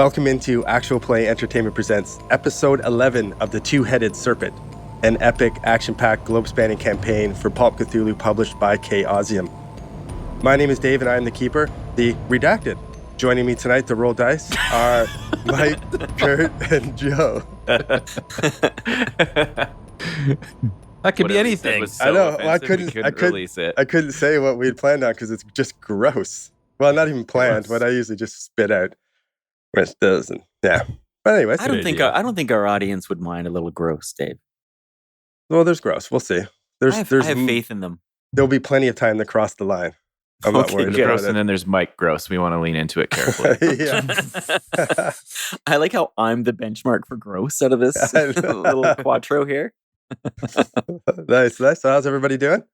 Welcome into Actual Play Entertainment Presents Episode 11 of The Two-Headed Serpent, an epic, action-packed, globe-spanning campaign for Pulp Cthulhu published by Chaosium. My name is Dave, and I am the Keeper, the Redacted. Joining me tonight to roll dice are Mike, Kurt, and Joe. That could be anything. I know. Well, I couldn't say what we had planned on because it's just gross. Well, not even planned, but I usually just spit out. Which doesn't. Yeah. But anyways, I don't think our audience would mind a little gross, Dave. Well, there's gross. We'll see. I have faith in them. There'll be plenty of time to cross the line. I'm not worried about gross, it. and then there's Mike Gross. We want to lean into it carefully. Yeah. I like how I'm the benchmark for gross out of this little quattro here. Nice. So how's everybody doing?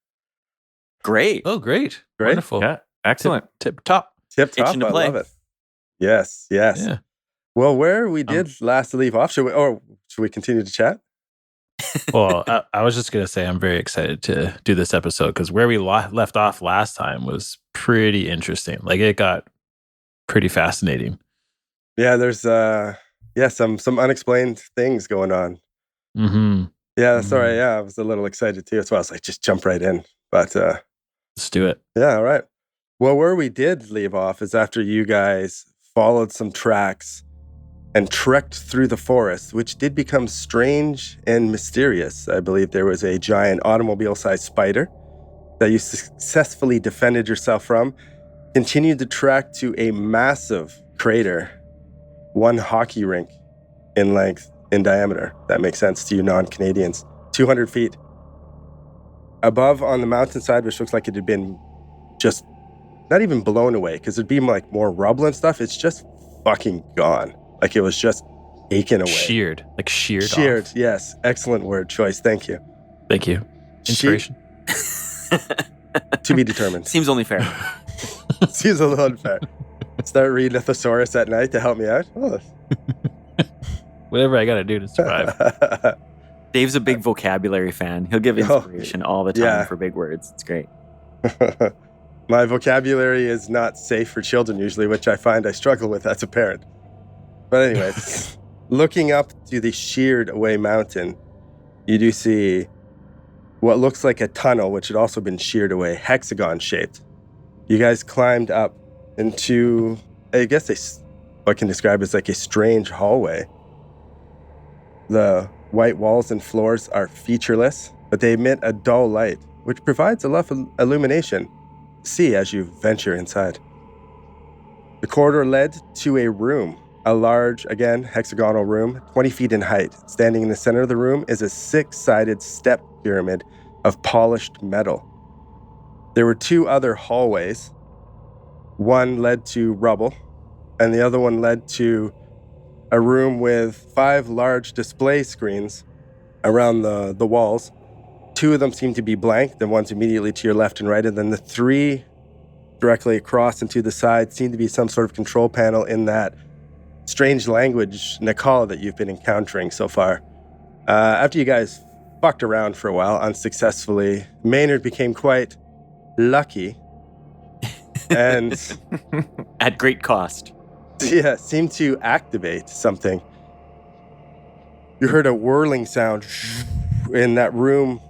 Great. Oh, great. Great. Wonderful. Yeah. Excellent. Tip top. Tip top. Itching to I play. love it. Yes. Yeah. Well, where we did last leave off, should we continue to chat? Well, I was just going to say I'm very excited to do this episode because where we left off last time was pretty interesting. Like it got pretty fascinating. Yeah, there's some unexplained things going on. Mm-hmm. Yeah, sorry. Yeah, I was a little excited too. So I was like, just jump right in. But let's do it. Yeah, all right. Well, where we did leave off is after you guys followed some tracks and trekked through the forest, which did become strange and mysterious. I believe there was a giant automobile-sized spider that you successfully defended yourself from, continued to track to a massive crater, one hockey rink in length, in diameter. That makes sense to you non-Canadians. 200 feet. Above on the mountainside, which looks like it had been just not even blown away, because it'd be like more rubble and stuff. It's just fucking gone. Like it was just aching away. Sheared off. Yes. Excellent word choice. Thank you. Thank you. Inspiration. To be determined. Seems only fair. Seems a little unfair. Start reading a thesaurus at night to help me out. Oh. Whatever I got to do to survive. Dave's a big vocabulary fan. He'll give inspiration all the time for big words. It's great. My vocabulary is not safe for children usually, which I find I struggle with as a parent. But anyways, looking up to the sheared away mountain, you do see what looks like a tunnel, which had also been sheared away, hexagon shaped. You guys climbed up into, I guess I can describe as like a strange hallway. The white walls and floors are featureless, but they emit a dull light, which provides enough illumination to see as you venture inside. The corridor led to a room. A large, again, hexagonal room, 20 feet in height. Standing in the center of the room is a 6-sided step pyramid of polished metal. There were 2 other hallways. One led to rubble, and the other one led to a room with 5 large display screens around the walls. 2 of them seem to be blank, the ones immediately to your left and right, and then the 3 directly across and to the side seem to be some sort of control panel in that strange language, Nakal, that you've been encountering so far. After you guys fucked around for a while unsuccessfully, Maynard became quite lucky and at great cost. Yeah, seemed to activate something. You heard a whirling sound in that room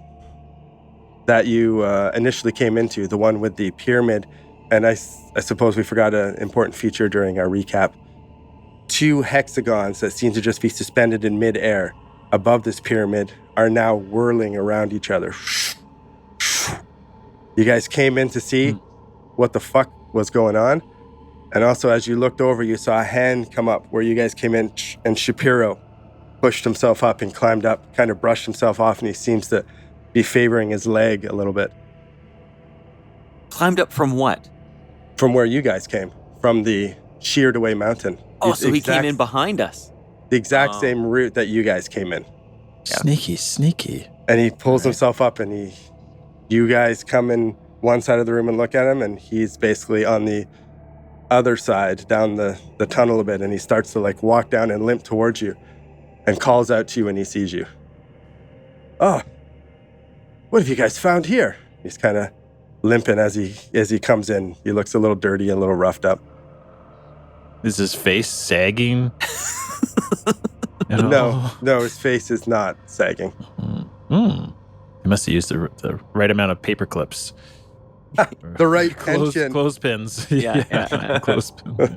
that you initially came into, the one with the pyramid. And I suppose we forgot an important feature during our recap. 2 hexagons that seem to just be suspended in midair above this pyramid are now whirling around each other. You guys came in to see what the fuck was going on. And also, as you looked over, you saw a hand come up where you guys came in, and Shapiro pushed himself up and climbed up, kind of brushed himself off, and he seems to be favoring his leg a little bit. Climbed up from what? From where you guys came, from the sheared away mountain. Oh, so he came in behind us. The exact same route that you guys came in. Yeah. Sneaky. And he pulls himself up, and you guys come in one side of the room and look at him, and he's basically on the other side, down the tunnel a bit, and he starts to like walk down and limp towards you and calls out to you when he sees you. Oh, what have you guys found here? He's kind of limping as he comes in. He looks a little dirty and a little roughed up. Is his face sagging? No, his face is not sagging. He must have used the right amount of paper clips. The right tension. Clothespins. Yeah. Clothespins.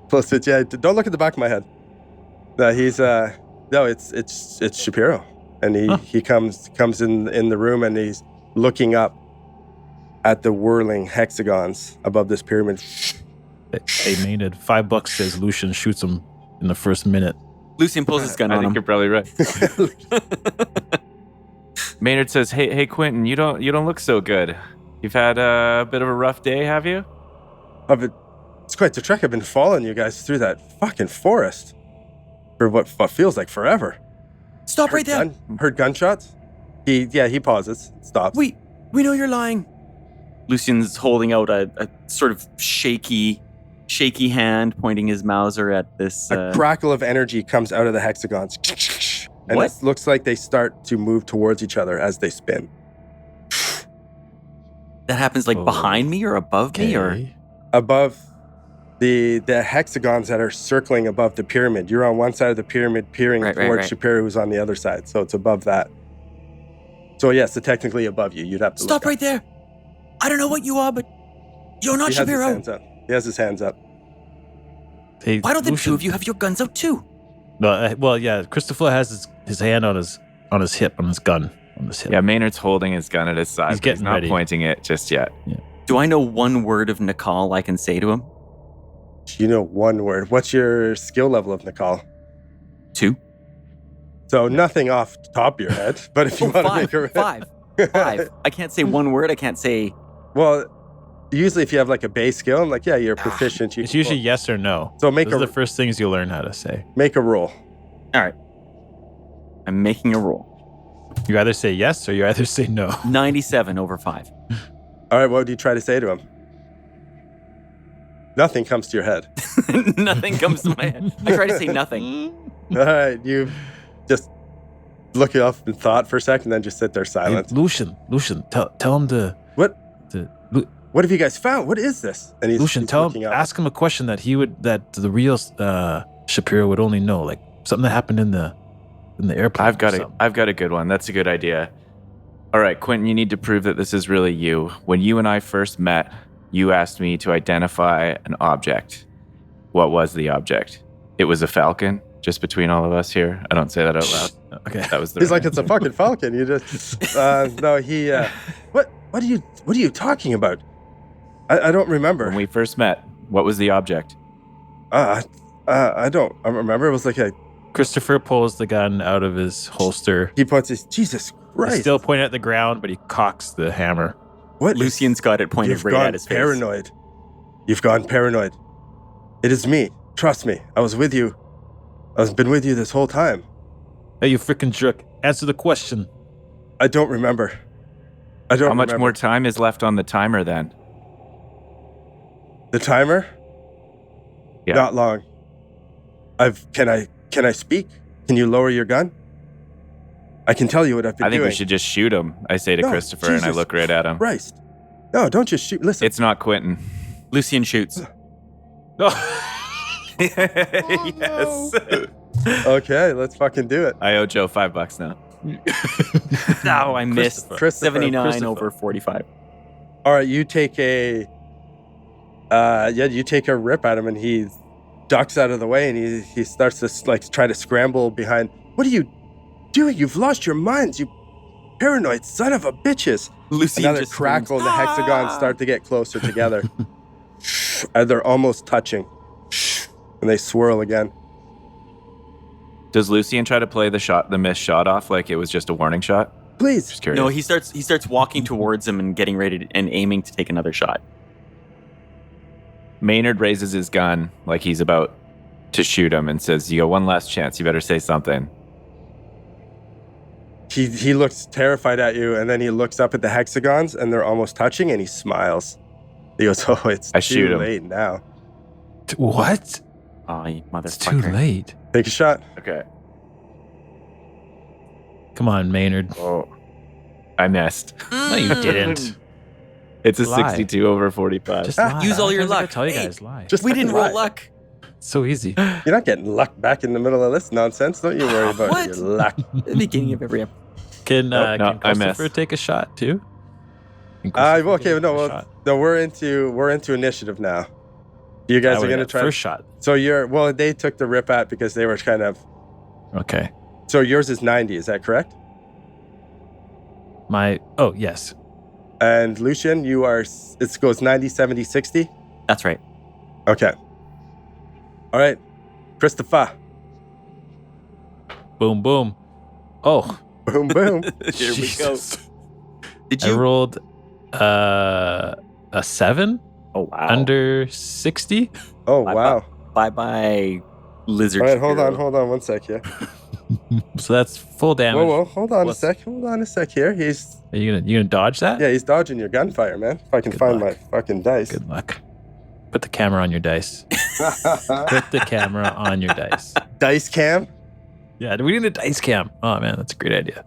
Clothespins. Yeah. Don't look at the back of my head. No, he's no. It's Shapiro, and he comes in the room, and he's looking up at the whirling hexagons above this pyramid. Hey, Maynard, $5 says Lucian shoots him in the first minute. Lucian pulls his gun on him. You're probably right. Maynard says, "Hey, Quentin, you don't look so good. You've had a bit of a rough day, have you?" It's quite the trek. I've been following you guys through that fucking forest for what feels like forever. Stop right there. Heard gunshots. He pauses, stops. We know you're lying. Lucian's holding out a sort of shaky hand, pointing his Mauser at this. A crackle of energy comes out of the hexagons. And What? it looks like they start to move towards each other as they spin. That happens like behind me or above me or above the hexagons that are circling above the pyramid. You're on one side of the pyramid peering towards Shapiro, who's on the other side. So it's above that. So yes, it's technically above you. You'd have to Stop right there. I don't know what you are, but you're not Shapiro. He has his hands up. Hey, Why don't the Lucian. two of you have your guns out too? No, well, yeah. Christopher has his hand on his hip, on his gun, on his hip. Yeah, Maynard's holding his gun at his side. He's getting not ready. Pointing it just yet. Yeah. Do I know one word of Nikal I can say to him? You know one word. What's your skill level of Nikal? 2. So nothing off the top of your head, but if you want to make a 5. I can't say one word. I can't say. Well, usually if you have like a base skill, I'm like, yeah, you're proficient. It's usually yes or no. So Those are the first things you learn how to say. Make a roll. All right. I'm making a roll. You either say yes or you either say no. 97 over 5. All right, what do you try to say to him? Nothing comes to your head. Nothing comes to my head. I try to say nothing. All right, you just look it up in thought for a second, then just sit there silent. Hey, Lucian, tell him to... What have you guys found? What is this? And Lucian, ask him a question that the real Shapiro would only know, like something that happened in the airplane. I've got a good one. That's a good idea. All right, Quentin, you need to prove that this is really you. When you and I first met, you asked me to identify an object. What was the object? It was a falcon, just between all of us here. I don't say that out loud. Okay. That was the He's like, it's a fucking falcon. You just no, he what are you talking about? I don't remember. When we first met, what was the object? I don't remember. It was like a Christopher pulls the gun out of his holster. He puts his Jesus Christ. He's still pointing at the ground, but he cocks the hammer. What? Lucian's got it pointed right at his face. You've gone paranoid. It is me. Trust me. I was with you. I've been with you this whole time. Hey, you freaking jerk. Answer the question. I don't remember. How much more time is left on the timer then? The timer? Yeah. Not long. Can I speak? Can you lower your gun? I can tell you what I've been doing. I think we should just shoot him, I say to Christopher, and I look right at him. Christ. No, don't just shoot. Listen. It's not Quentin. Lucian shoots. Yes. Okay, let's fucking do it. I owe Joe $5 now. No, I missed. Christopher. 79 over 45. All right, you take a rip at him, and he ducks out of the way, and he starts to try to scramble behind. What are you doing? You've lost your minds, you paranoid son of a bitches. Lucian Another just crackle. screams, The hexagons start to get closer together. And they're almost touching, and they swirl again. Does Lucian try to play the missed shot off like it was just a warning shot? Please. Just curious. No, he starts walking towards him and getting ready and aiming to take another shot. Maynard raises his gun like he's about to shoot him and says, "You got one last chance. You better say something." He looks terrified at you, and then he looks up at the hexagons, and they're almost touching, and he smiles. He goes, "Oh, it's too late now." What? Oh, you motherfucker. It's too late. Take a shot. Okay. Come on, Maynard. Oh, I missed. No, you didn't. It's a Lie. 62 over 45. Just lie. Use all your Sometimes I gotta luck. tell you Hey, guys, lie. Just we didn't fucking roll lie. luck. It's so easy. You're not getting luck back in the middle of this nonsense. Don't you worry about What? your luck. At the beginning of every episode. Can Nope, no, can I missed. Christopher take a shot too? Can Christopher Okay, take no, a well, shot? no, we're into initiative now. You I guys are would've gonna got try. first shot. So they took the rip at because they were kind of. Okay. So yours is 90, is that correct? Yes. And Lucian, it goes 90, 70, 60? That's right. Okay. All right. Christopher. Boom, boom. Oh, Boom, boom. Here we go. Jesus. Did I you? rolled a 7 Oh wow. under 60. Oh, Bye, wow. Bye, lizard. All right, hold hero. on 1 sec here. So that's full damage. Whoa, hold on What's- a sec here. Are you gonna dodge that? He's dodging your gunfire, man. If I can Good find luck. my fucking dice. Good luck. Put the camera on your dice. Put the camera on your dice. Dice cam? Yeah, we need a dice cam. Oh man, that's a great idea.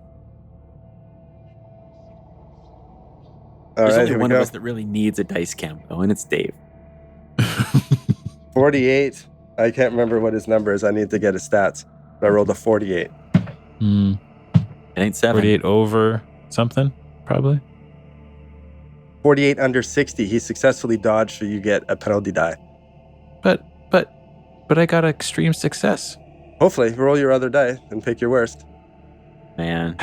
All There's right, only here we one of go. us that really needs a dice cam, though, and it's Dave. 48. I can't remember what his number is. I need to get his stats. I rolled a 48. Hmm. It ain't 7. 48 over something, probably. 48 under 60. He successfully dodged, so you get a penalty die. But I got extreme success. Hopefully, roll your other die and pick your worst. Man.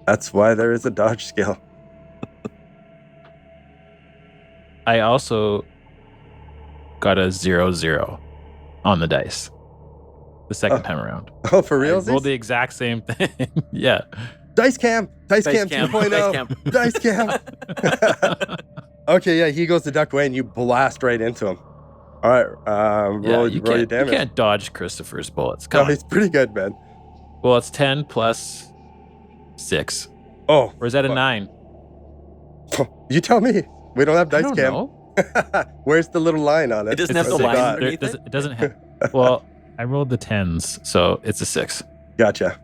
That's why there is a dodge skill. I also got a 0-0 on the dice the second time around. Oh, for I real? rolled the exact same thing. Yeah. Dice cam 2.0. Dice cam. Okay, yeah, he goes to duck away and you blast right into him. All right, Yeah, roll you your can't, damage. you can't dodge Christopher's bullets. No, Come on. he's pretty good, man. Well, it's 10 plus 6. Oh, Or is that a fuck. 9? You tell me. We don't have I dice don't cam. know. Where's the little line on it? It doesn't It's have a the six. line There- underneath it? It doesn't have. Well, I rolled the 10s, so it's a 6. Gotcha.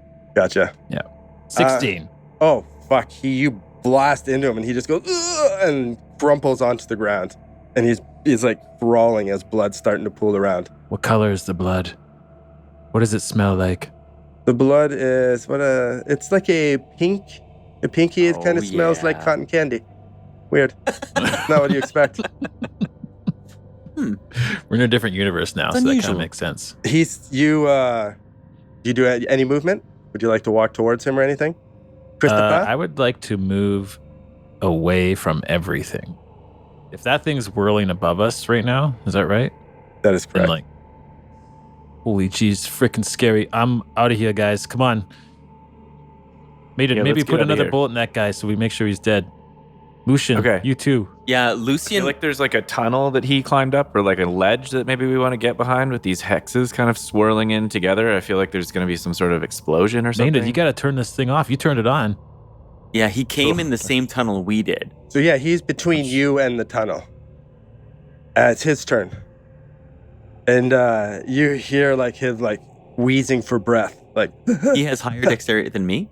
16. Oh, fuck. You blast into him and he just goes "Ugh," and crumples onto the ground. And he's like crawling as blood's starting to pool around. What color is the blood? What does it smell like? The blood is it's like a pink. A pinky, it Oh, kind of smells like yeah. cotton candy. Weird. Not what you expect. We're in a different universe now, It's so that kind unusual. of makes sense. Do you do any movement? Would you like to walk towards him or anything? Christopher? I would like to move away from everything. If that thing's whirling above us right now, is that right? That is Then correct. like, holy jeez, freaking scary. I'm out of here, guys. Come on. Maybe Yeah, let's get put outta another here. bullet in that guy so we make sure he's dead. Lucian, Okay. you too. Yeah, I Lucian. feel like there's like a tunnel that he climbed up or like a ledge that maybe we want to get behind with these hexes kind of swirling in together. I feel like there's going to be some sort of explosion or something. Maynard, you got to turn this thing off. You turned it on. yeah, he came in the same tunnel we did. So yeah, he's between you and the tunnel. It's his turn. And you hear like his like wheezing for breath. Like He has higher dexterity than me.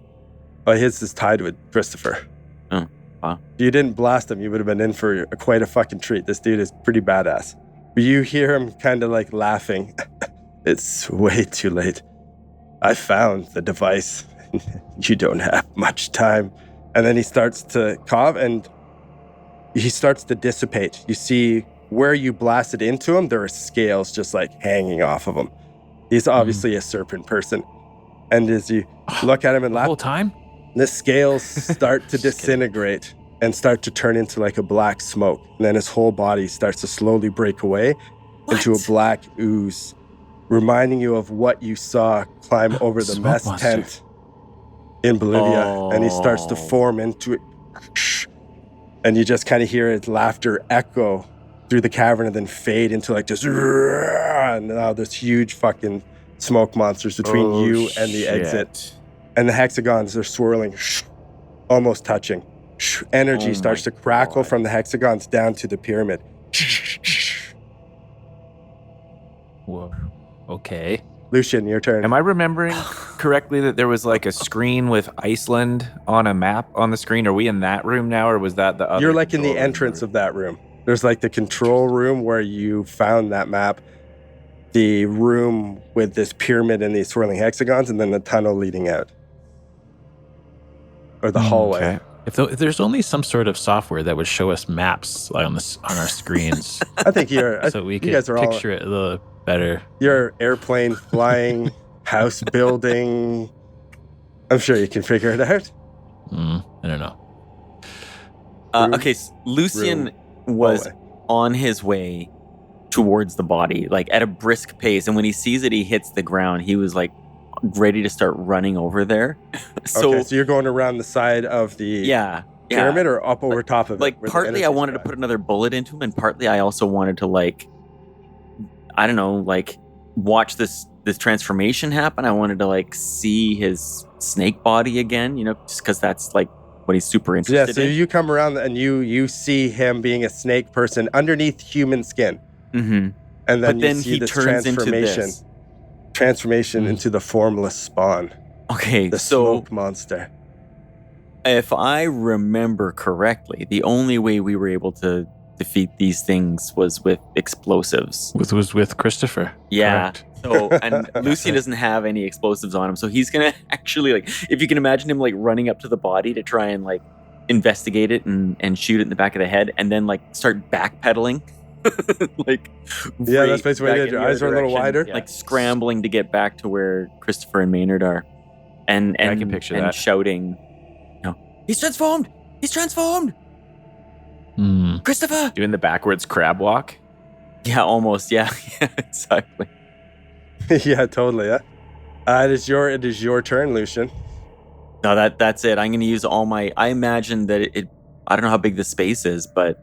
his is tied with Christopher. Oh, wow. If you didn't blast him, you would have been in for quite a fucking treat. This dude is pretty badass. But you hear him kind of like laughing. It's way too late. I found the device. You don't have much time. And then he starts to cough and he starts to dissipate. You see where you blasted into him, there are scales just like hanging off of him. He's obviously a serpent person. And as you look at him and The laugh, whole time? the scales start to Just kidding. disintegrate and start to turn into like a black smoke. And then his whole body starts to slowly break away into a What? black ooze, reminding you of what you saw climb over the Smoke mess monster. tent in Bolivia. And he starts to Oh. form into it. And you just kind of hear his laughter echo through the cavern and then fade into like just and now there's huge fucking smoke monsters between Oh, you and the exit. shit. And the hexagons are swirling, almost touching. Energy Oh starts to my crackle God. from the hexagons down to the pyramid. Whoa. Okay. Lucian, your turn. Am I remembering correctly that there was like a screen with Iceland on a map on the screen? Are we in that room now, or was that the other? You're like in the control room? entrance of that room. There's like the control room where you found that map, the room with this pyramid and these swirling hexagons, and then the tunnel leading out. Or the hallway. Okay. If there's only some sort of software that would show us maps like on our screens, I think so we you could guys are picture it a little better. You're airplane flying, house building. I'm sure you can figure it out. I don't know. Okay, so Lucian was hallway. on his way towards the body, like at a brisk pace. And when he sees it, he hits the ground. He was like ready to start running over there. So you're going around the side of the pyramid or up over top of it? Like where the partly I energy's wanted to going? put another bullet into him, and partly I also wanted to like, I don't know, like watch this transformation happen. I wanted to like see his snake body again, you know, just because that's like what he's super interested Yeah, so in. you come around and you see him being a snake person underneath human skin. Mm-hmm. And then But then you see he this turns into transformation into the formless spawn, Okay, the so smoke monster. if I remember correctly, the only way we were able to defeat these things was with explosives. Was with Christopher. Yeah. Correct. So, and Lucian doesn't have any explosives on him, so he's gonna actually like, if you can imagine him like running up to the body to try and like investigate it and shoot it in the back of the head, and then like start backpedaling. Like Yeah, that's right basically what back you in did. Your the eyes are a other little direction, wider. like scrambling to get back to where Christopher and Maynard are, and I can picture and that. shouting, you know, he's transformed, Christopher. Doing the backwards crab walk. Yeah, almost. Yeah, yeah, exactly. Yeah, totally. Yeah. It is your turn, Lucian. No, that's it. I'm going to use all my. I imagine that it. I don't know how big the space is, but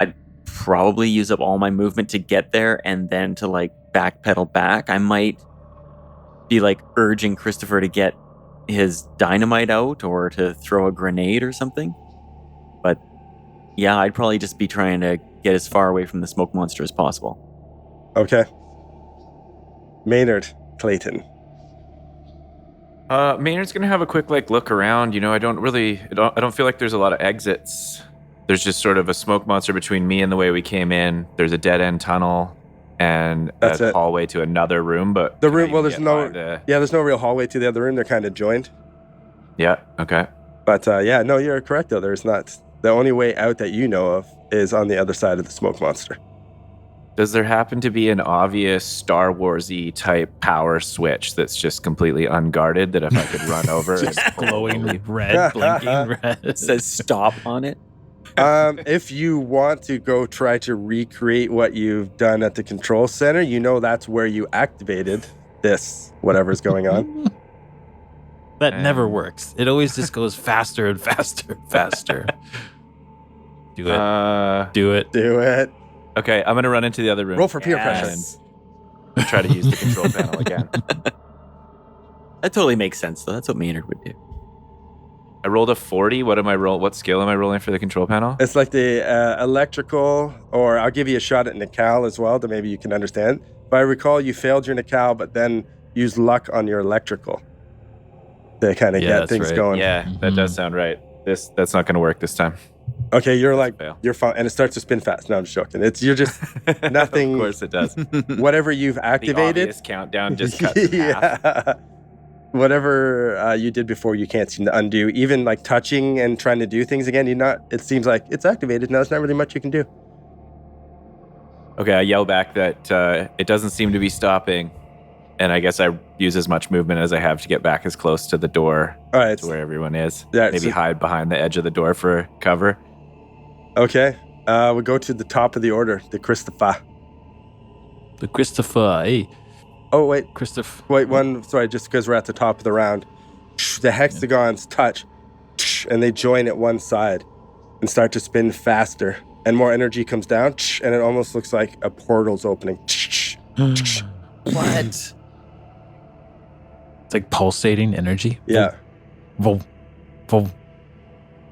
I'd probably use up all my movement to get there, and then to like backpedal back. I might be like urging Christopher to get his dynamite out or to throw a grenade or something. But yeah, I'd probably just be trying to get as far away from the smoke monster as possible. Okay. Maynard Clayton. Maynard's gonna have a quick like look around. You know, I don't feel like there's a lot of exits. There's just sort of a smoke monster between me and the way we came in. There's a dead end tunnel and That's a it. hallway to another room. But The can I room. even Well, there's get no. by the- Yeah, there's no real hallway to the other room. They're kind of joined. Yeah. Okay. But yeah, no, you're correct though. There's not. The only way out that you know of is on the other side of the smoke monster. Does there happen to be an obvious Star Wars-y type power switch that's just completely unguarded that if I could run over and Just glowing red, blinking red. It says stop on it. If you want to go try to recreate what you've done at the control center, you know that's where you activated this, whatever's going on. That never works. It always just goes faster and faster and faster. Do it. Do it. Do it. Okay, I'm gonna run into the other room. Roll for peer Yes. pressure. Try to use the control panel again. That totally makes sense, though. That's what Maynard would do. I rolled a 40. What skill am I rolling for the control panel? It's like the electrical, or I'll give you a shot at Nikal as well, that maybe you can understand. If I recall, you failed your Nikal, but then used luck on your electrical to kind of Yeah, get that's things right. going. Yeah, that does sound right. That's not gonna work this time. Okay, you're like, Fail. you're fine, and it starts to spin fast. No, I'm just joking. You're just nothing. Of course it does. whatever you've The activated. obvious countdown just cuts in half. Yeah. Whatever you did before, you can't seem to undo. Even like touching and trying to do things again, it seems like it's activated. Now there's not really much you can do. Okay, I yell back that it doesn't seem to be stopping, and I guess I use as much movement as I have to get back as close to the door All right. to where everyone is. Yeah, Maybe so- hide behind the edge of the door for cover. Okay. We'll go to the top of the order, the Christopher. The Christopher. Hey, Oh, wait. Christopher. Wait, sorry, just because we're at the top of the round. The hexagons touch, and they join at one side and start to spin faster. And more energy comes down, and it almost looks like a portal's opening. What? It's like pulsating energy. Yeah. Vroom, vroom.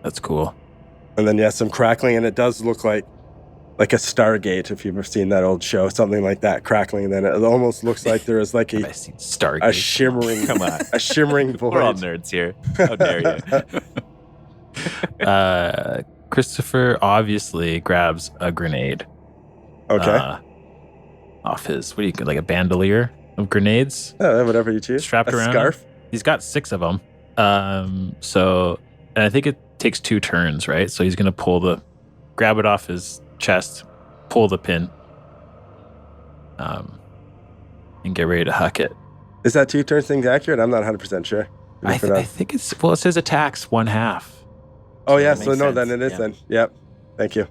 That's cool. And then, yeah, some crackling, and it does look like like a Stargate, if you've ever seen that old show, something like that, crackling. And then it almost looks like there is like I seen Stargate. a shimmering, Come on. a shimmering void. We're all nerds here. How dare you? Christopher obviously grabs a grenade. Okay. Off his, what do you like a bandolier of grenades Whatever you choose. strapped a around scarf. him. He's got 6 of them. So, and I think it takes 2 turns, right? So he's gonna grab it off his chest, pull the pin, and get ready to huck it. Is that 2 turns things accurate? I'm not 100% sure. I think it's, well, it says attacks 1/2. Oh, yeah. that So, makes no, sense. then it is Yeah. then. Yep. Thank you.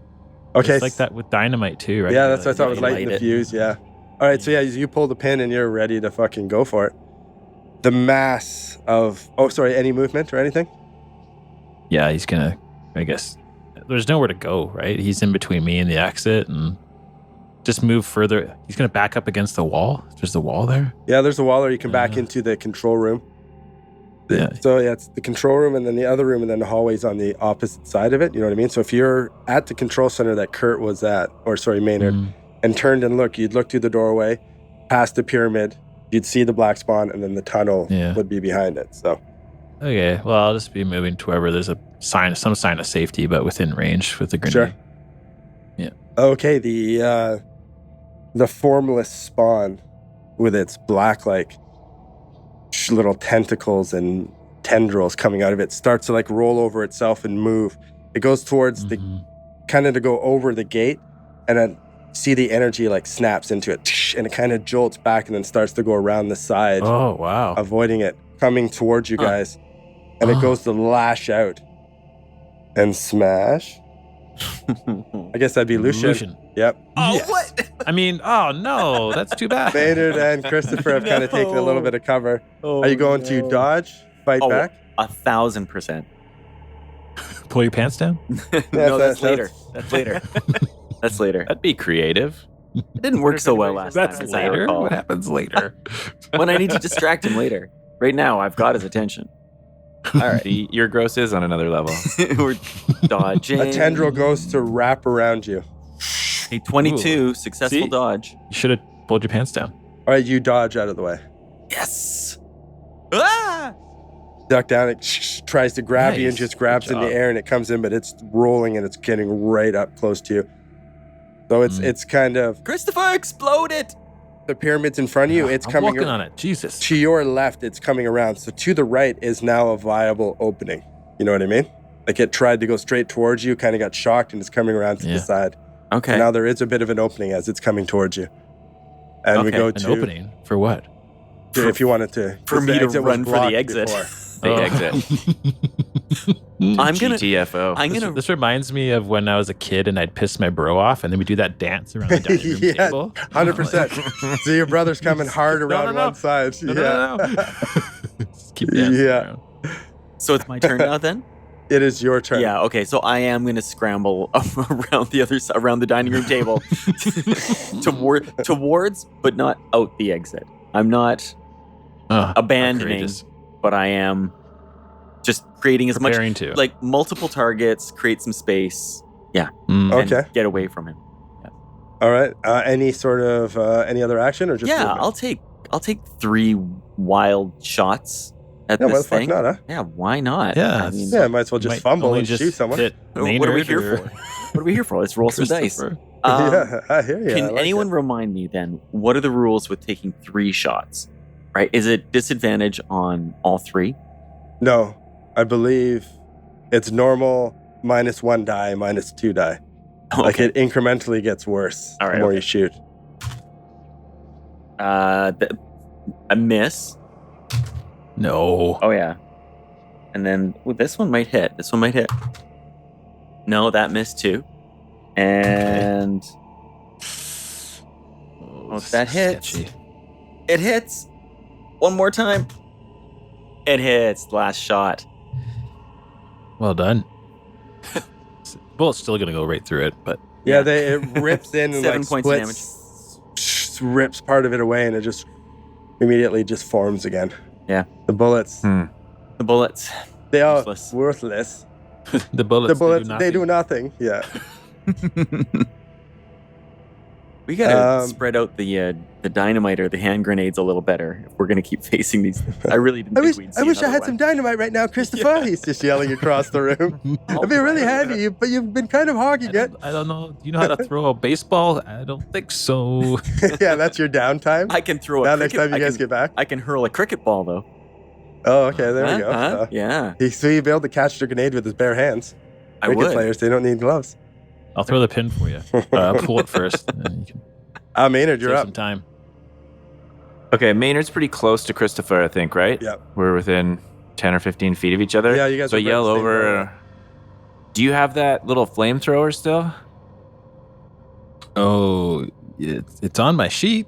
Okay. It's like that with dynamite too, right? Yeah, that's what I thought was you lighting light the it. fuse. Yeah. All right. So, yeah, you pull the pin and you're ready to fucking go for it. The mass of, any movement or anything? Yeah, he's gonna, I guess, there's nowhere to go, right? He's in between me and the exit and just move further. He's gonna back up against the wall. There's the wall there. Yeah, there's a wall, or you can back Yeah. into the control room. Yeah. So, yeah, it's the control room and then the other room and then the hallway's on the opposite side of it. You know what I mean? So if you're at the control center that Kurt was at, Maynard, and turned and looked, you'd look through the doorway, past the pyramid, you'd see the black spawn, and then the tunnel Yeah. would be behind it. So, Okay, well, I'll just be moving to wherever there's some sign of safety, but within range with the grenade. Sure. Okay, the formless spawn with its black, like, little tentacles and tendrils coming out of it starts to, like, roll over itself and move. It goes towards the, kind of to go over the gate, and then see the energy, like, snaps into it, and it kind of jolts back and then starts to go around the side, Oh, wow. avoiding it, coming towards you guys. And it goes to lash out and smash. I guess that'd be Lucian. Yep. Oh, Yes. what? I mean, oh, no, that's too bad. Maynard and Christopher have kind of taken a little bit of cover. Are you going to dodge, fight Oh, back? 1,000%. Pull your pants down? No, that's that's- later. That's later. That's later. That'd be creative. It didn't work so well last That's time. as I later? recall. What happens later? When I need to distract him later. Right now, I've got his attention. All right. Your gross is on another level. We're dodging. A tendril goes to wrap around you. A 22 successful See? dodge. You should have pulled your pants down. All right, you dodge out of the way. Yes. Ah! Duck down, it tries to grab you and Nice. just grabs Good in the job. air and it comes in, but it's rolling and it's getting right up close to you. So it's kind of, Christopher exploded. the pyramid's in front of you, it's I'm coming walking on it. Jesus. to your left, it's coming around. So to the right is now a viable opening. You know what I mean? Like it tried to go straight towards you, kind of got shocked, and it's coming around to the Yeah. side. Okay. And now there is a bit of an opening as it's coming towards you. And we Okay. go An to, opening for what? if you wanted to. For because me the to exit was run for the blocked exit. before. The Oh. exit. I'm gonna. GTFO. I'm gonna. This reminds me of when I was a kid and I'd piss my bro off, and then we do that dance around the dining room Yeah, table. 100%. So your brother's coming hard around no. one side. No, yeah. no. Just keep dancing Yeah. around. So it's my turn now then. It is your turn. Yeah. Okay. So I am gonna scramble around the other side, around the dining room table, towards, but not out the exit. I'm not Oh, abandoning, courageous. but I am just creating as much, Preparing to. like multiple targets, create some space. Mm. Okay. And get away from him. All right. Any sort of any other action or just Yeah, movement? I'll take 3 wild shots at Yeah, why this the fuck thing. not, huh? Yeah, why not? Yeah, I mean, Yeah, might as well just Might fumble only and just shoot someone. hit what are we Maynard here or for? What are we here for? Let's roll some dice. Christopher. Yeah, I hear you. I Can like anyone it. remind me then, what are the rules with taking 3 shots? Right? Is it disadvantage on all 3? No, I believe it's normal -1 die, -2 die. Like it incrementally gets worse All right, the more okay. you shoot. A miss. No. Oh yeah. And then this one might hit. This one might hit. No, that missed too. And Oh, that hits. sketchy. it hits. One more time. It hits. Last shot. Well done. Bullet's still gonna go right through it, but Yeah, it rips in and 7 like points of splits, rips part of it away, and it just immediately just forms again. Yeah. The bullets, The bullets. they are Useless. worthless. the bullets. They do nothing. Yeah. We gotta spread out the dynamite or the hand grenades a little better if we're gonna keep facing these things. I really didn't think we'd see I wish I another had one. some dynamite right now, Christopher. He's just yelling across the room. It'd be really handy, but you've been kind of hogging it. I don't know. Do you know how to throw a baseball? I don't think so. Yeah, that's your downtime. I can throw Now a next cricket. time you guys get back. I can hurl a cricket ball though. Oh, okay, there we go. Yeah, So you'd be able to catch the grenade with his bare hands. I Cricket would. players, they don't need gloves. I'll throw the pin for you. Pull it first. And then you can Maynard, you're save up. some time. Okay, Maynard's pretty close to Christopher, I think, right? Yep. We're within 10 or 15 feet of each other. Yeah, you guys So are I yell about the same over. level. Do you have that little flamethrower still? Oh, it's on my sheet.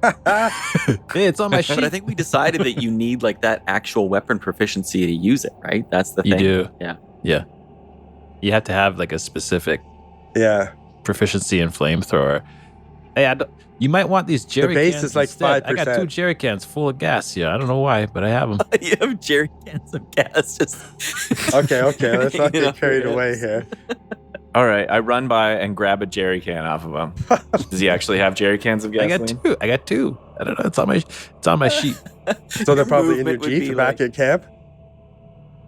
Hey, it's on my sheet. But I think we decided that you need like that actual weapon proficiency to use it, right? That's the you thing. do. Yeah. Yeah. You have to have like a specific Yeah. proficiency in flamethrower. Hey, you might want these jerry base cans is like instead. I got 5%. 2 jerry cans full of gas. Yeah, I don't know why, but I have them. You have jerry cans of gas. Just Okay, let's not hanging get off carried your away heads. here. All right, I run by and grab a jerry can off of him. Does he actually have jerry cans of I gasoline? got two. I don't know. It's on my sheet. So they're probably in your Movement would Jeep be back like- at camp?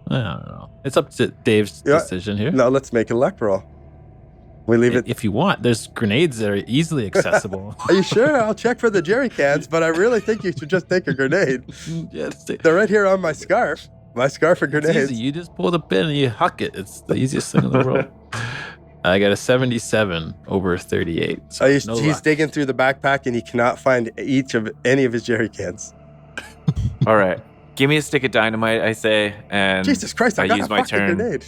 I don't know. It's up to Dave's Yeah. decision here. No, let's make a luck roll. We leave it. If you want, there's grenades that are easily accessible. Are you sure? I'll check for the jerry cans, but I really think you should just take a grenade. Yes, They're right here on my scarf. My scarf for it's grenades. easy. You just pull the pin and you huck it. It's the easiest thing in the world. I got a 77 over 38. So He's no he's luck. digging through the backpack and he cannot find any of his jerry cans. All right, give me a stick of dynamite, I say, and Jesus Christ! I got use a my fucking turn grenade.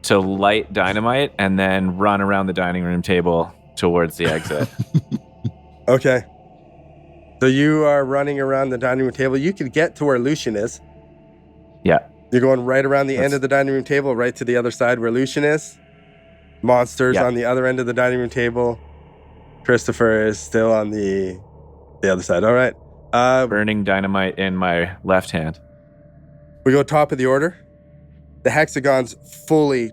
to light dynamite and then run around the dining room table towards the exit. Okay. So you are running around the dining room table. You can get to where Lucian is. Yeah. You're going right around the end That's- of the dining room table, right to the other side where Lucian is. Monsters Yeah. on the other end of the dining room table. Christopher is still on the other side. All right. Burning dynamite in my left hand. We go top of the order. The hexagons fully,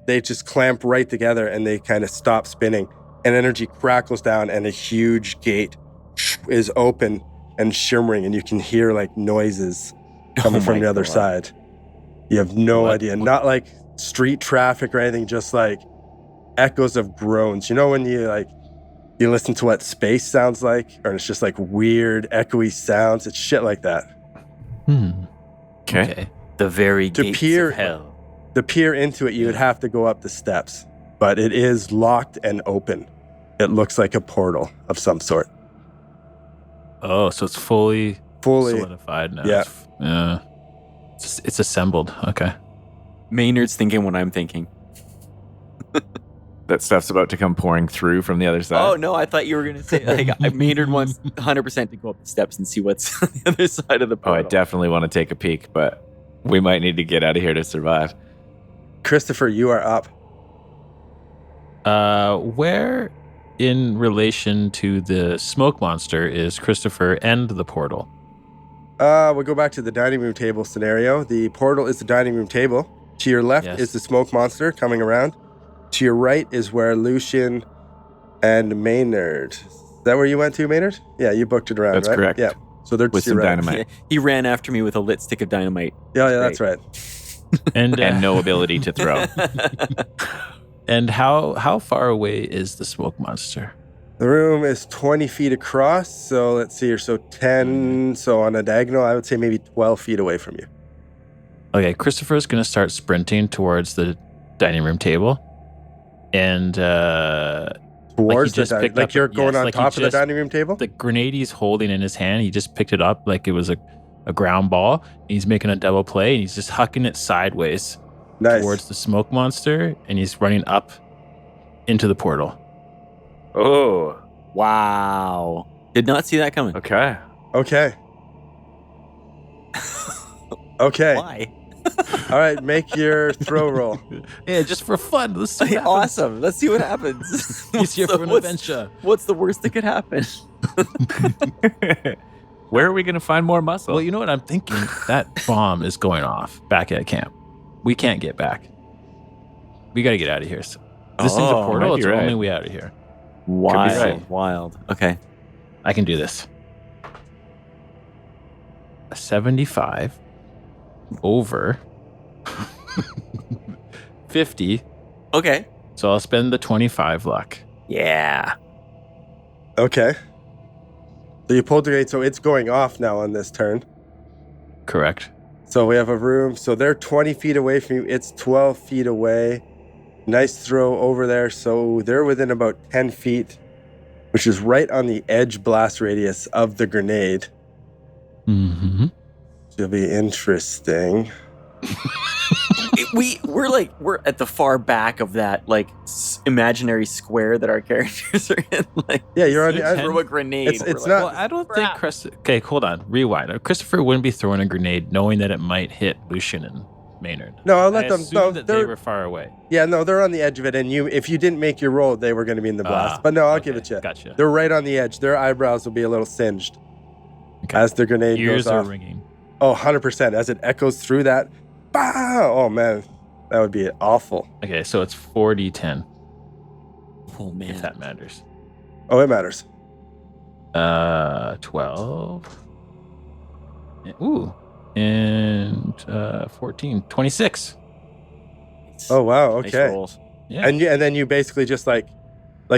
they just clamp right together and they kind of stop spinning. And energy crackles down and a huge gate is open and shimmering and you can hear like noises coming Oh from my the other God. side. You have no What? idea. Not like street traffic or anything, just like echoes of groans. You know when you listen to what space sounds like, or it's just like weird echoey sounds. It's shit like that. Okay. The very To gates peer- of hell. To peer into it, you would have to go up the steps, but it is locked and open. It looks like a portal of some sort. Oh, so it's fully solidified now. Yeah. Yeah. It's assembled. Okay. Maynard's thinking what I'm thinking. That stuff's about to come pouring through from the other side. Oh no, I thought you were gonna say like Maynard wants 100% to go up the steps and see what's on the other side of the Oh, I portal. definitely want to take a peek, but we might need to get out of here to survive. Christopher, you are up. Where in relation to the smoke monster is Christopher and the portal? We'll go back to the dining room table scenario. The portal is the dining room table. To your left Yes. is the smoke monster coming around. To your right is where Lucian and Maynard. Is that where you went to, Maynard? Yeah, you booked it around, That's right? correct. Yeah. So they're With to your some right. dynamite He ran after me with a lit stick of dynamite. Yeah, that's right. And and no ability to throw. and how far away is the smoke monster? The room is 20 feet across. So let's see here. So 10. So on a diagonal, I would say maybe 12 feet away from you. Okay, Christopher's gonna start sprinting towards the dining room table, and Towards just the picked like up- you're going yes, on like he top of the just- dining room table? the grenade he's holding in his hand, he just picked it up like it was a ground ball. He's making a double play, and he's just hucking it sideways Nice. towards the smoke monster, and he's running up into the portal. Oh, Wow. Did not see that coming. okay. Okay. Okay. Why? All right. Make your throw roll. Yeah, just for fun. Let's see. Hey, what happens. awesome. Let's see what happens. He's here for an what's, adventure. what's the worst that could happen? Where are we going to find more muscle? Well, you know what I'm thinking? That bomb is going off back at camp. We can't get back. We got to get out of here. So this thing's a Oh, portal. might It's be the right. only way out of here. Wild, right. wild. Okay. I can do this. A 75 over 50. Okay. So I'll spend the 25 luck. Yeah. Okay. So you pulled the grenade, so it's going off now on this turn. Correct. So we have a room. So they're 20 feet away from you. It's 12 feet away. Nice throw over there. So they're within about 10 feet, which is right on the edge blast radius of the grenade. Mm-hmm. It'll be interesting. We're at the far back of that like imaginary square that our characters are in. Like, Yeah, you're on So the. throw a grenade. It's We're like, not- Well, I don't crap. think Okay, hold on. Rewind. Christopher wouldn't be throwing a grenade knowing that it might hit Lucian and Maynard. No, I'll I let them. assumed No, that they they're were far away. yeah, no, they're on the edge of it. And if you didn't make your roll, they were going to be in the blast. But no, I'll give it to you. Gotcha. They're right on the edge. Their eyebrows will be a little singed Okay. as the grenade Ears goes are off. ringing. Oh, 100%. As it echoes through that. Bah! Oh, man. That would be awful. Okay, so it's 4d10, Oh man. if that matters. Oh, it matters. 12. Ooh. And 14. 26. Oh, wow. Nice Okay. rolls. Yeah. And then you basically just like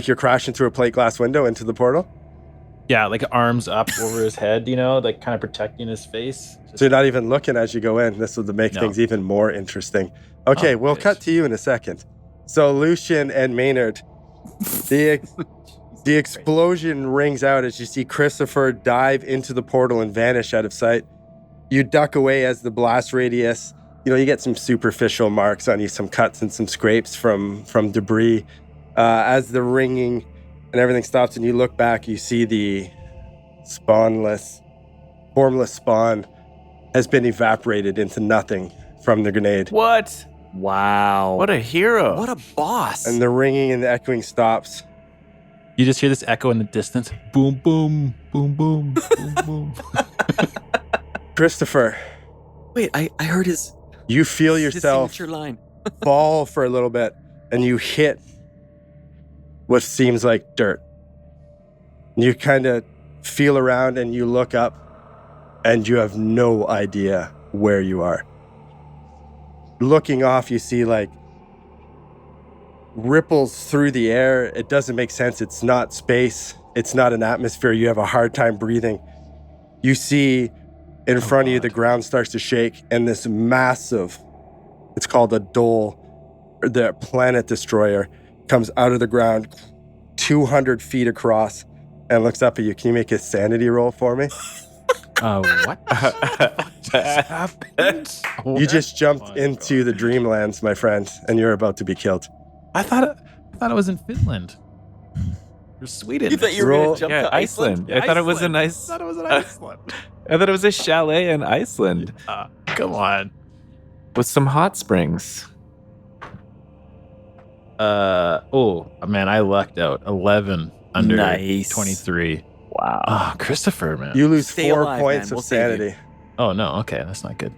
you're crashing through a plate glass window into the portal. Yeah, like arms up over his head, like kind of protecting his face. So you're not even looking as you go in. This will make No. things even more interesting. Okay, Oh, we'll it cut is. to you in a second. So Lucian and Maynard, the explosion rings out as you see Christopher dive into the portal and vanish out of sight. You duck away as the blast radius. You get some superficial marks on you, some cuts and some scrapes from debris. As the ringing and everything stops and you look back, you see the formless spawn has been evaporated into nothing from the grenade. What? Wow. What a hero. What a boss. And the ringing and the echoing stops. You just hear this echo in the distance. Boom, boom, boom, boom, boom, boom. Christopher, Wait, I heard his you feel his yourself signature line. fall for a little bit and you hit what seems like dirt. You kind of feel around and you look up and you have no idea where you are. Looking off, you see like ripples through the air. It doesn't make sense. It's not space. It's not an atmosphere. You have a hard time breathing. You see in front of you, the ground starts to shake and this massive, it's called a dole, or the planet destroyer, comes out of the ground 200 feet across and looks up at you. Can you make a sanity roll for me? What? just happened? You just jumped my into the dreamlands, my friend, and you're about to be killed. I thought it was in Finland. Or Sweden. You thought you were Roll- going to jump Yeah, to Iceland? Iceland. I thought it was a nice. I thought it was in Iceland. I thought it was a chalet in Iceland Come on. with some hot springs. Oh man, I lucked out. 11 under Nice. 23. Wow. Oh, Christopher, man. You lose Stay 4 alive, points man. We'll of save you. sanity. Oh no, okay, that's not good.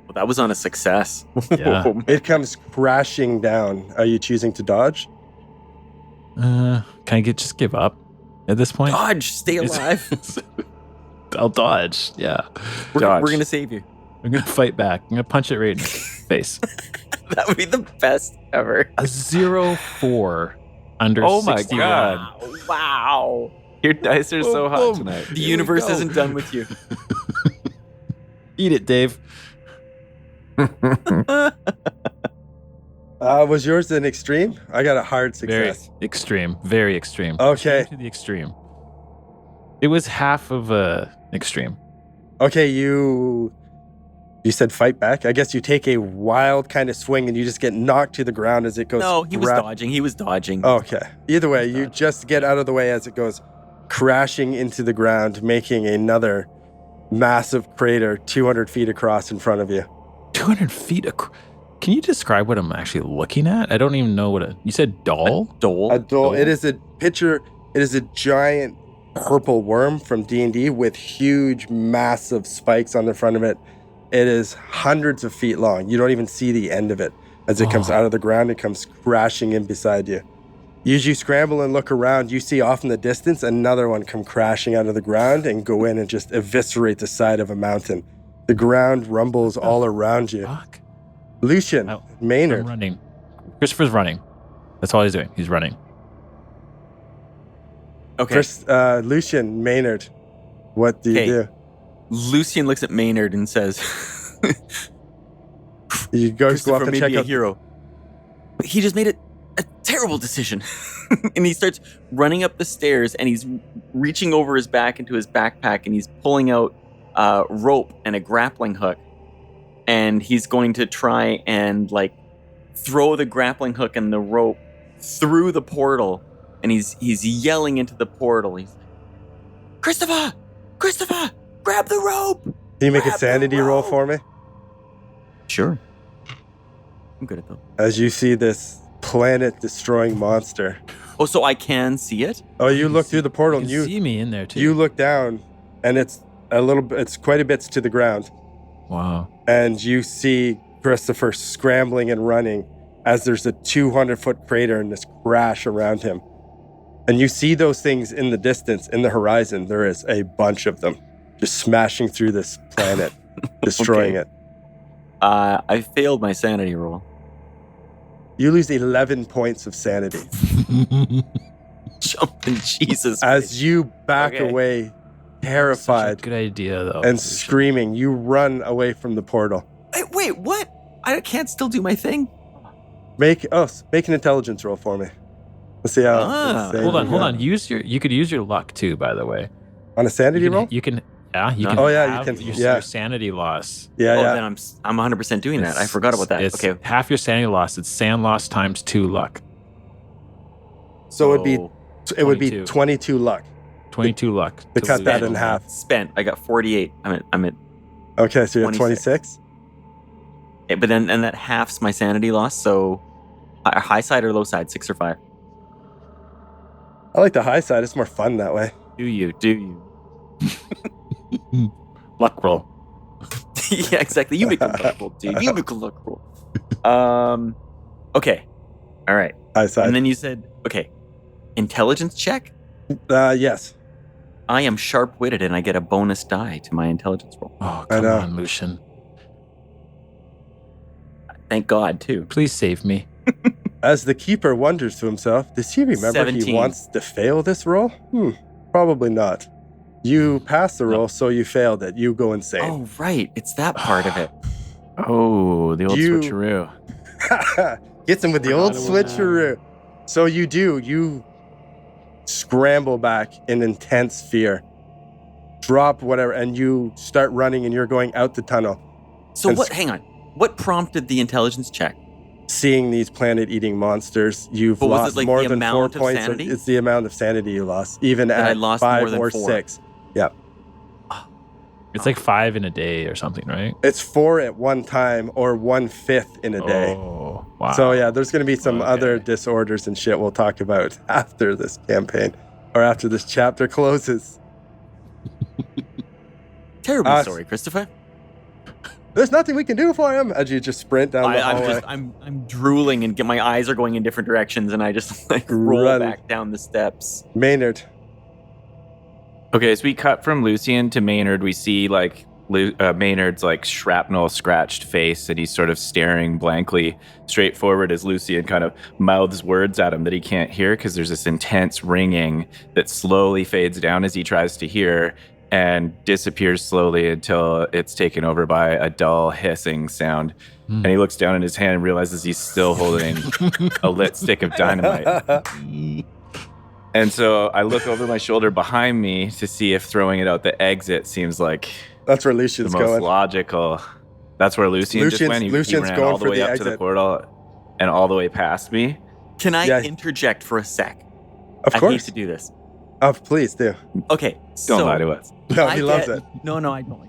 Well, that was on a success. Yeah. It comes crashing down. Are you choosing to dodge? Can I just give up at this point? Dodge, stay alive. I'll dodge. Yeah, We're Dodge. going to save you. I'm gonna fight back. I'm gonna punch it right in the face. That would be the best ever. A 0-4 under. Oh my 61. God. Wow. Your dice are so Boom, hot boom. tonight. The Here we universe go. isn't done with you. Eat it, Dave. Was yours an extreme? I got a hard Very success. extreme. Very extreme. Okay. To the extreme. It was half of a extreme. Okay, you said fight back. I guess you take a wild kind of swing and you just get knocked to the ground as it goes. No, he was rap- dodging. He was dodging. Okay. Either way, you Dodge. just get out of the way as it goes crashing into the ground, making another massive crater 200 feet across in front of you. 200 feet. Can you describe what I'm actually looking at? I don't even know what you said. Doll. Dole. A dole. It is a picture. It is a giant purple worm from D&D with huge, massive spikes on the front of it. It is hundreds of feet long. You don't even see the end of it. As it comes Oh. out of the ground, it comes crashing in beside you. As you scramble and look around, you see off in the distance another one come crashing out of the ground and go in and just eviscerate the side of a mountain. The ground rumbles all around you. Fuck. Lucian, I'm Maynard. running. Christopher's running. That's all he's doing. He's running. Okay. Lucian, Maynard, what do you do? Lucian looks at Maynard and says, You go up Christopher and may check be a out. hero, but he just made a terrible decision. And he starts running up the stairs, and he's reaching over his back into his backpack, and he's pulling out rope and a grappling hook, and he's going to try and like throw the grappling hook and the rope through the portal, and he's yelling into the portal. He's like, Christopher, grab the rope. Can you make a Grab the sanity roll rope." for me? Sure. I'm good at those. As you see this planet-destroying monster. Oh, so I can see it? Oh, you look through the portal You and can see me in there too. you look down, and it's quite a bit to the ground. Wow. And you see Christopher scrambling and running as there's a 200-foot crater and this crash around him. And you see those things in the distance, in the horizon. There is a bunch of them just smashing through this planet, destroying Okay. it. I failed my sanity roll. You lose 11 points of sanity Jumping Jesus. as you back Okay. away, Such a terrified good idea though. and screaming. You run away from the portal. Wait, what? I can't still do my thing? Make an intelligence roll for me. Let's see how. insane Hold you on. got. You could use your luck too, by the way. On a sanity You roll? can, you can No. can Oh, yeah, you have can- your, yeah. your sanity loss. Yeah, Oh, yeah. then I'm 100% doing that. I forgot about that. It's Okay. half your sanity loss. It's sand loss times 2 luck. So it would be 22. 22 luck. 22 luck. To cut that lose. in half. Spent. I got 48. I'm at Okay, so you're at 26. 26? but then that halves my sanity loss. So high side or low side, 6 or 5. I like the high side. It's more fun that way. Do you? Luck roll. Yeah, exactly. You make a luck roll, dude. You make a luck roll. Okay. All right. High side. And then you said, okay, intelligence check. Yes. I am sharp-witted, and I get a bonus die to my intelligence roll. Oh, I come know. on, Lucian. Thank God, too. Please save me. As the keeper wonders to himself, does he remember he 17. wants to fail this roll? Probably not. You passed the roll, so you failed it. You go insane. Oh, right. It's that part of it. Oh, the old You- switcheroo. Gets him with the old Forgot about switcheroo. So you scramble back in intense fear, drop whatever, and you start running and you're going out the tunnel, So And what? Hang on. What prompted the intelligence check? seeing these planet-eating monsters. You've But was it lost like more the than 4 amount of points. sanity? It's the amount of sanity you lost, even That I at lost 5 more than or 4. 6. It's like 5 in a day or something, right? It's 4 at one time or 1/5 in a day. Oh, wow. So yeah, there's going to be some Okay. other disorders and shit we'll talk about after this campaign or after this chapter closes. Terrible story, Christopher. There's nothing we can do for him. As you just sprint down the hallway. I'm drooling and my eyes are going in different directions, and I just like roll Run. back down the steps. Maynard. Okay, so we cut from Lucian to Maynard. We see like Maynard's like shrapnel scratched face, and he's sort of staring blankly straight forward as Lucian kind of mouths words at him that he can't hear because there's this intense ringing that slowly fades down as he tries to hear and disappears slowly until it's taken over by a dull hissing sound. And he looks down at his hand and realizes he's still holding a lit stick of dynamite. And so I look over my shoulder behind me to see if throwing it out the exit seems like That's where the Lucian's most going. logical. That's where Lucian just went. He Lucian's ran going all the for way the up to the exit. portal and all the way past me. Can I Yeah. interject for a sec? Of I hate course. to do this. Oh, please do. Okay, Don't so lie to us. No, I he loves get- it. No, I don't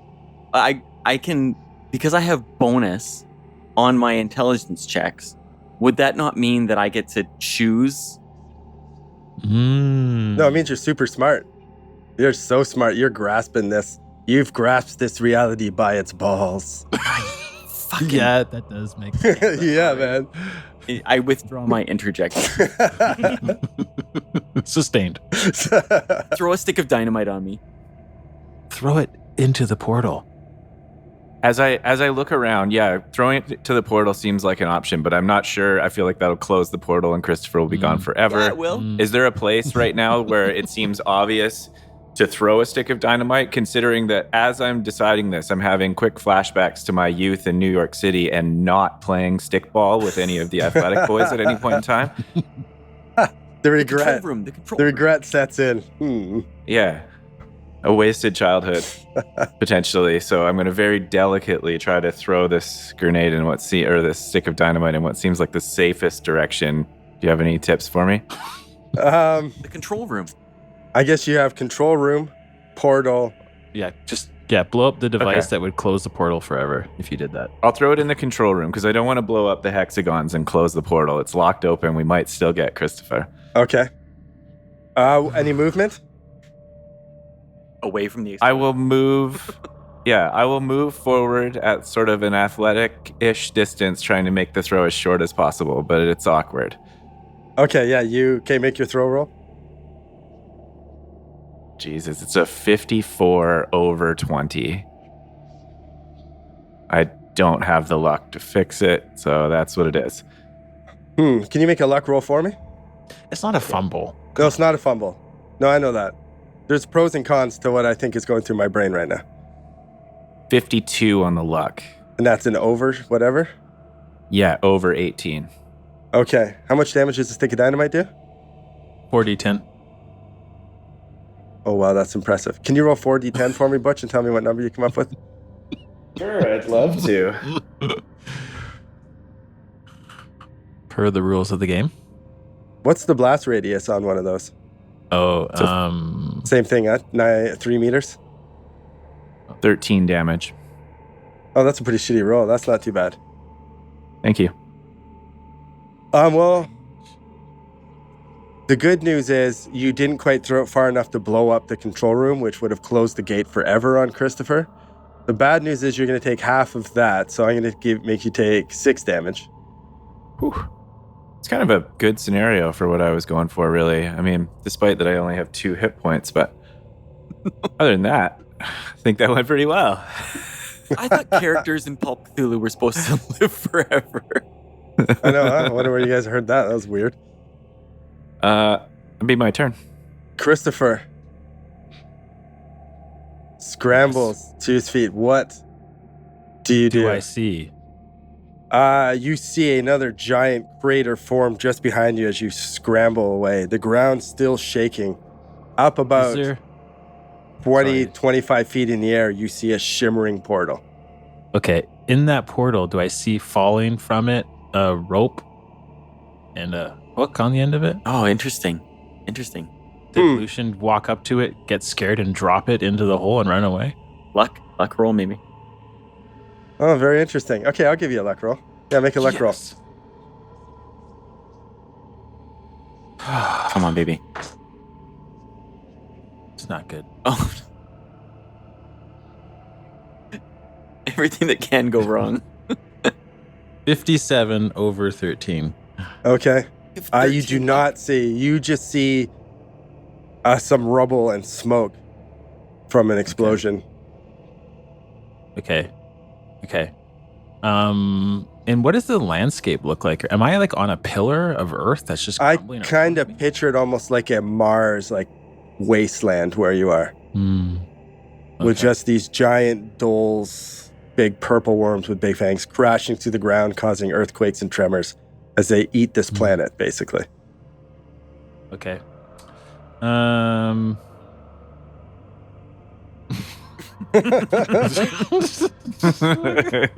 like. I can, because I have bonus on my intelligence checks. Would that not mean that I get to choose? No, it means you're super smart. You're so smart. You're grasping this. You've grasped this reality by its balls. Fucking, Yeah, that does make sense. Yeah, man. I withdraw my interjection. Sustained. Throw a stick of dynamite on me. Throw it into the portal. As I look around, yeah, throwing it to the portal seems like an option, but I'm not sure. I feel like that'll close the portal and Christopher will be gone forever. Yeah, it will. Is there a place right now where it seems obvious to throw a stick of dynamite, considering that as I'm deciding this, I'm having quick flashbacks to my youth in New York City and not playing stickball with any of the athletic boys at any point in time? The regret. The control The room. regret sets in. Yeah. A wasted childhood, potentially. So I'm going to very delicately try to throw this grenade in this stick of dynamite in what seems like the safest direction. Do you have any tips for me? The control room. I guess you have control room, portal. Yeah, blow up the device that would close the portal forever if you did that. I'll throw it in the control room because I don't want to blow up the hexagons and close the portal. It's locked open. We might still get Christopher. Okay. Any movement? Away from the I will move. Yeah, I will move forward at sort of an athletic-ish distance, trying to make the throw as short as possible, but it's awkward. Okay, yeah, you can make your throw roll. Jesus, it's a 54 over 20. I don't have the luck to fix it, so that's what it is. Can you make a luck roll for me? It's not a fumble. No, it's not a fumble. No, I know that. There's pros and cons to what I think is going through my brain right now. 52 on the luck. And that's an over, whatever? Yeah, over 18. Okay. How much damage does a stick of dynamite do? 4d10. Oh, wow, that's impressive. Can you roll 4d10 for me, Butch, and tell me what number you come up with? Sure, I'd love to. Per the rules of the game. What's the blast radius on one of those? Oh, Same thing, 3 meters? 13 damage. Oh, that's a pretty shitty roll. That's not too bad. Thank you. Well, the good news is you didn't quite throw it far enough to blow up the control room, which would have closed the gate forever on Christopher. The bad news is you're going to take half of that, so I'm going to make you take 6 damage. Whew. It's kind of a good scenario for what I was going for, really. I mean, despite that I only have 2 hit points, but other than that, I think that went pretty well. I thought characters in Pulp Cthulhu were supposed to live forever. I know, huh? I wonder where you guys heard that. That was weird. It'll be my turn. Christopher scrambles to his feet. What do you do? I see? You see another giant crater form just behind you as you scramble away. The ground's still shaking. Up about 25 feet in the air, you see a shimmering portal. Okay, in that portal, do I see falling from it a rope and a hook on the end of it? Oh, interesting. Interesting. Did Lucian walk up to it, get scared, and drop it into the hole and run away? Luck roll, maybe. Oh, very interesting. Okay, I'll give you a luck roll. Yeah, make a luck roll. Come on, baby. It's not good. Oh. Everything that can go wrong. 57 over 13. Okay. You do not see. You just see some rubble and smoke from an explosion. Okay. And what does the landscape look like? Am I like on a pillar of earth that's just I crumbling kind around of me? picture it almost like a Mars, like wasteland where you are, with just these giant doles, big purple worms with big fangs crashing through the ground, causing earthquakes and tremors as they eat this planet, basically. Okay.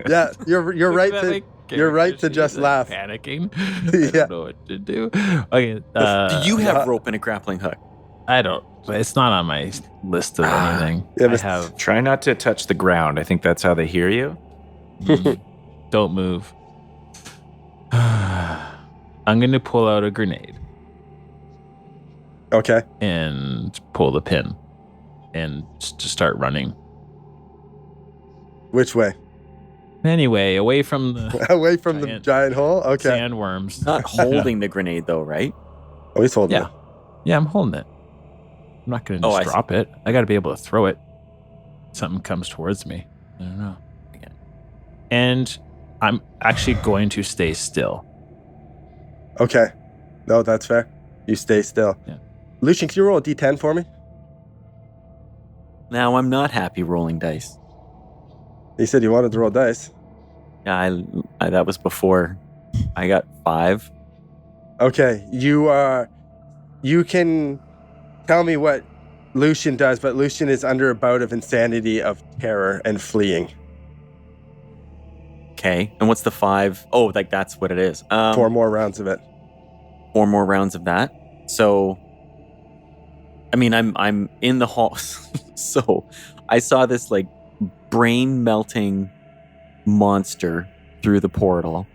Yeah, you're right to just laugh. Panicking. I don't know what to do. Okay. Do you have rope and a grappling hook? I don't. It's not on my list of anything. Yeah, I but- have. Try not to touch the ground. I think that's how they hear you. Don't move. I'm going to pull out a grenade Okay. and pull the pin and just start running. Which way? Anyway, away from the Away from the giant hole? Okay. sandworms. Not holding the grenade though, right? Oh, he's holding Yeah. Yeah, I'm holding it. I'm not going to Oh, I just drop it. I got to be able to throw it. Something comes towards me. I don't know. Okay. And I'm actually going to stay still. it. Okay. No, that's fair. You stay still. Yeah. Lucian, can you roll a d10 for me? Now I'm not happy rolling dice. You said you wanted to roll dice. Yeah, I that was before. I got 5. Okay. You can tell me what Lucian does, but Lucian is under a bout of insanity of terror and fleeing. Okay. And what's the 5? Oh, like that's what it is. 4 more rounds of it. 4 more rounds of that. So, I mean, I'm in the hall. So, I saw this like brain melting monster through the portal,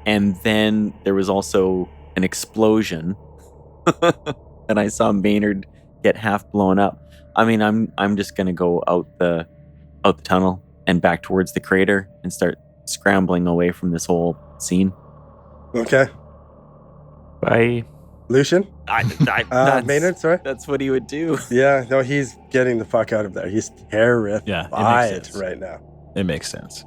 and then there was also an explosion, and I saw Maynard get half blown up. I mean, I'm just gonna go out the tunnel and back towards the crater and start scrambling away from this whole scene. Okay. Bye. Lucian? That's, Maynard, sorry? that's what he would do. Yeah, no, he's getting the fuck out of there. He's terrified Yeah, it makes sense. right now. It makes sense.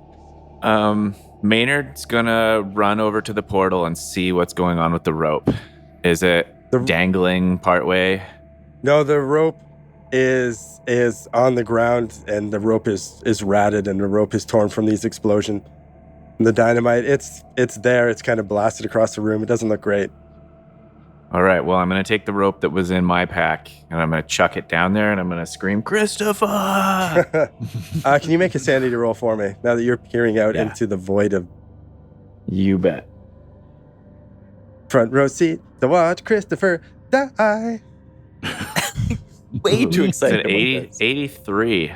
Maynard's gonna run over to the portal and see what's going on with the rope. Is it dangling partway? No, the rope is on the ground, and the rope is ratted, and the rope is torn from these explosions. And the dynamite, it's there. It's kind of blasted across the room. It doesn't look great. All right, well, I'm going to take the rope that was in my pack, and I'm going to chuck it down there, and I'm going to scream, Christopher! Can you make a sanity roll for me now that you're peering out Yeah. into the void of You bet. front row seat to watch Christopher die? Way too It's excited. at about 80, this. 83.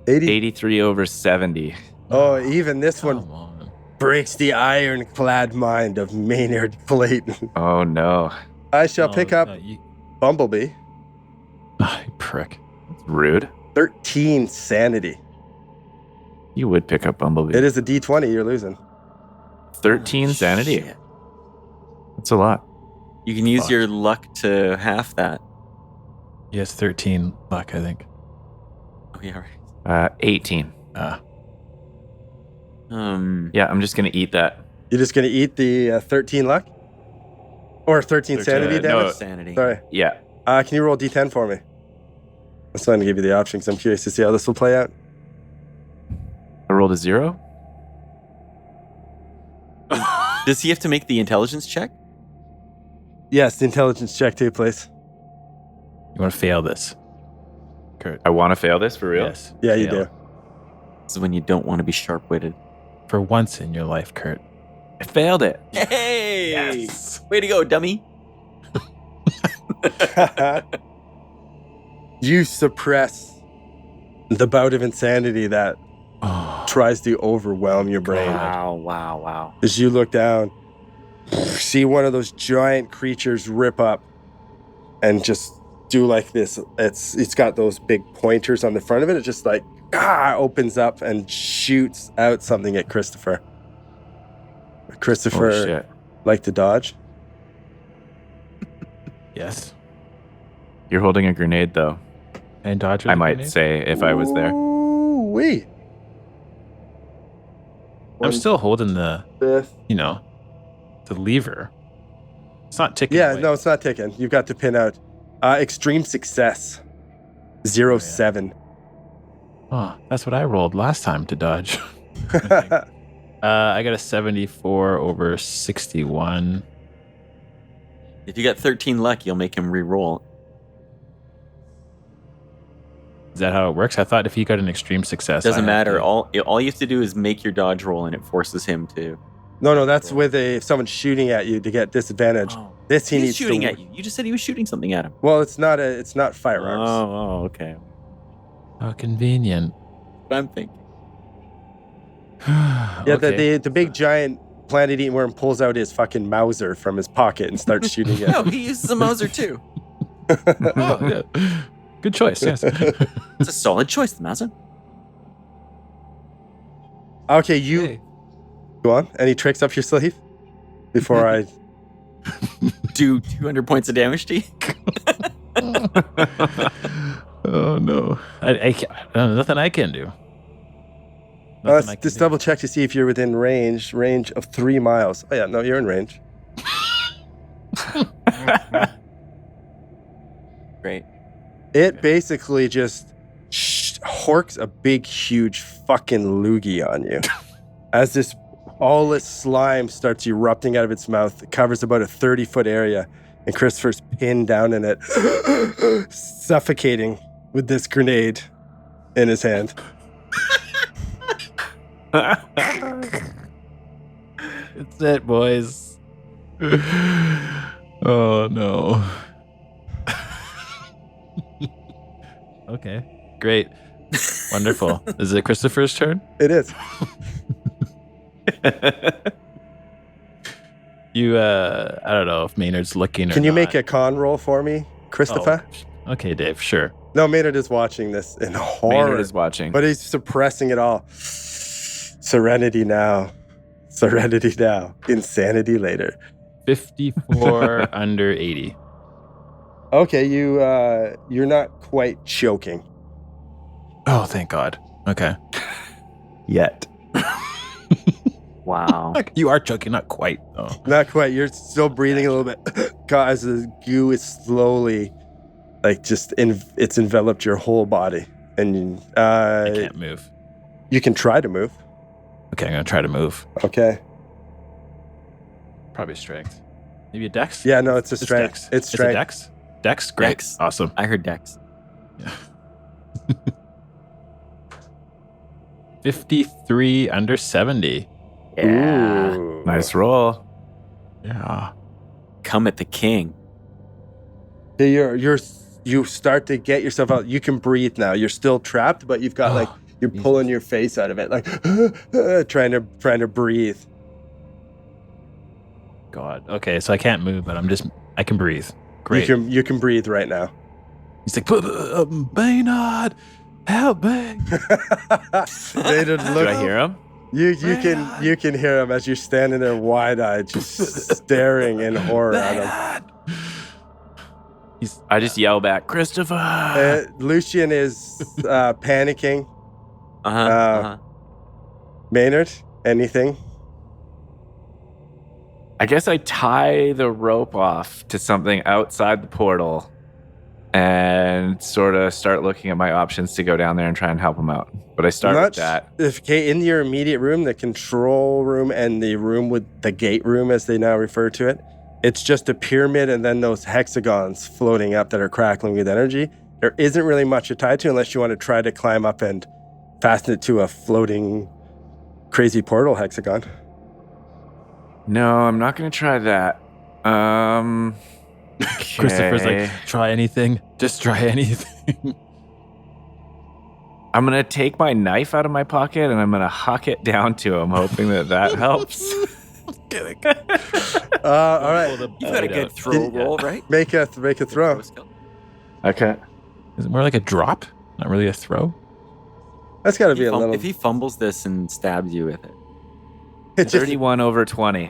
80. 83 over 70. Oh, even this one Come on. breaks the ironclad mind of Maynard Clayton. Oh, no. I shall pick up Bumblebee. Oh, you prick. Rude. 13 sanity. You would pick up Bumblebee. It is a D20 you're losing. 13 sanity. Shit. That's a lot. You can use Fuck. your luck to half that. He has 13 luck, I think. Oh yeah, right. 18. Yeah, I'm just going to eat that. You're just going to eat the 13 luck? Or 13 sanity no. damage? Sanity. Sorry. Yeah. Can you roll D10 for me? That's fine to give you the option because I'm curious to see how this will play out. I rolled a 0. Does he have to make the intelligence check? Yes, the intelligence check too, please. You want to fail this, Kurt? I want to fail this for real? Yes. Yeah, you fail. do. This is when you don't want to be sharp-witted. For once in your life, Kurt. I failed it. Hey! Yes. Way to go, dummy. You suppress the bout of insanity that Oh, tries to overwhelm your brain. Wow. As you look down, see one of those giant creatures rip up and just do like this. It's got those big pointers on the front of it. It just like opens up and shoots out something at Christopher. Christopher Oh, shit. like to dodge. yes. You're holding a grenade, though. And dodge. with I a might grenade? say if I was there. Ooh-wee. I'm still holding the, Fifth. the lever. It's not ticking. Yeah, away. no, it's not ticking. You've got to pin out. Extreme success. 0-7. Oh, that's what I rolled last time to dodge. I got a 74 over 61. If you got 13 luck, you'll make him re-roll. Is that how it works? I thought if he got an extreme success, Doesn't I have matter. to- All you have to do is make your dodge roll, and it forces him to. No, that's with if someone's shooting at you to get disadvantage. Oh. This he He's needs shooting to. at you. You just said he was shooting something at him. Well, it's not firearms. Oh, okay. How convenient. What I'm thinking. Yeah, Okay. the big giant planet-eating worm pulls out his fucking Mauser from his pocket and starts shooting at No, him. he uses a Mauser too. Oh, yeah. Good choice. Yes. It's a solid choice, the Mauser. Okay, you Hey. go on. Any tricks up your sleeve before I? Do 200 points of damage to you? Oh no! I can't, nothing I can do. Let's Nothing I can just do. double check to see if you're within range of 3 miles. Oh yeah, no, you're in range. Great. It basically just horks a big, huge fucking loogie on you. As all this slime starts erupting out of its mouth, it covers about a 30-foot area, and Christopher's pinned down in it, suffocating with this grenade in his hand. It's it, boys. Oh no. Okay, great, wonderful. Is it Christopher's turn? It is. You, I don't know if Maynard's looking or Can you not. make a con roll for me, Christopher? Oh, okay, Dave, sure. No, Maynard is watching this in horror. Maynard is watching. But he's suppressing it all. Serenity now. Serenity now. Insanity later. 54 under 80. Okay, you're not quite choking. Oh, thank God. Okay. Yet. Wow. You are choking, not quite, though. Not quite. You're still breathing a little bit. God, as the goo is slowly, like, just it's enveloped your whole body, and I can't move. you can try to move. Okay, I'm gonna try to move. Okay. Probably strength. Maybe a dex? Yeah, no, it's a strength. Dex. It's Is it strength. dex? Dex? Great. Dex. Awesome. I heard Dex. Yeah. 53 under 70. Yeah. Ooh. Nice roll. Yeah. Come at the king. You start to get yourself out. You can breathe now. You're still trapped, but you've got you're pulling your face out of it, like trying to breathe. God. Okay, so I can't move, but I can breathe. Great. You can breathe right now. He's like, Maynard, help me. They did Did look. I hear him? You can hear him as you're standing there wide-eyed, just staring in horror at him. I just yell back, Christopher. Lucian is panicking. Uh-huh. Maynard, anything? I guess I tie the rope off to something outside the portal and sort of start looking at my options to go down there and try and help him out. But I start with that. Okay, in your immediate room, the control room and the room with the gate room, as they now refer to it, it's just a pyramid and then those hexagons floating up that are crackling with energy. There isn't really much to tie to unless you want to try to climb up and fasten it to a floating crazy portal hexagon. No, I'm not going to try that. Christopher's okay. like, try anything. Just try anything. I'm going to take my knife out of my pocket and I'm going to huck it down to him, hoping that helps. All right, You've got a good throw roll, right? make a throw. Okay. Is it more like a drop? Not really a throw? That's got to be a little. If he fumbles this and stabs you with it. It's just, 31 over 20.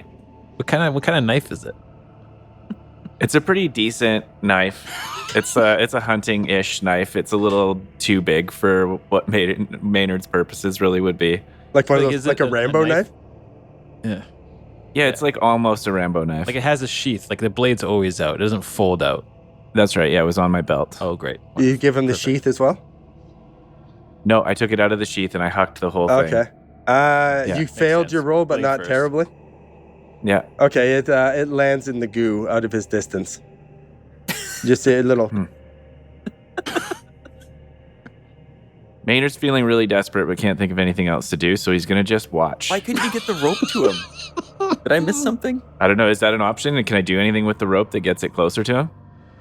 What kind of knife is it? It's a pretty decent knife. It's a hunting-ish knife. It's a little too big for what Maynard's purposes really would be. like one of Like, those, is like it a Rambo knife. Yeah. Yeah, it's like almost a Rambo knife. Like it has a sheath. Like the blade's always out. It doesn't fold out. That's right. Yeah, it was on my belt. Oh, great. You give him the Perfect. sheath as well. No, I took it out of the sheath and I hucked the whole thing. Okay. You makes failed sense. your roll, but Blade not first. terribly. Yeah. Okay, it lands in the goo out of his distance. Just a little. Maynard's feeling really desperate but can't think of anything else to do, so he's going to just watch. Why couldn't you get the rope to him? Did I miss something? I don't know. Is that an option? And can I do anything with the rope that gets it closer to him?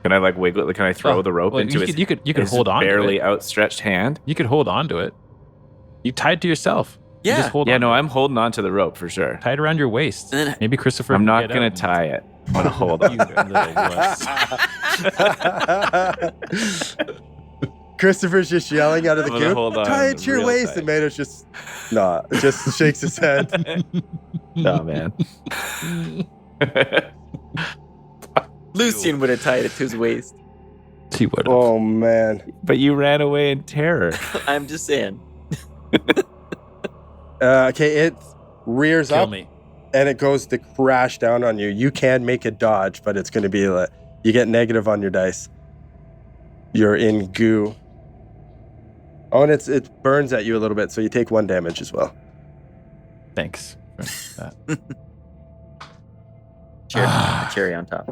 Can I like wiggle it? Can I throw the rope into his you could his hold on to barely it. outstretched hand? You could hold on to it. You tied to yourself. You Yeah. just hold Yeah, on. no, I'm holding on to the rope for sure. Tie it around your waist. And then- Maybe Christopher. I'm can not get going out to tie it. I'm going to hold and- on. You little wuss. Christopher's just yelling out of the I'm gonna goo. hold on Tie it to your real waist. tight. And Maynard's just shakes his head. Oh man. Lucian would have tied it to his waist. He would have. Oh man. But you ran away in terror. I'm just saying. Okay, it rears Kill up me. and it goes to crash down on you. You can make a dodge, but it's going to be like you get negative on your dice. You're in goo. Oh, and it burns at you a little bit, so you take 1 damage as well. Thanks. Cherry on top.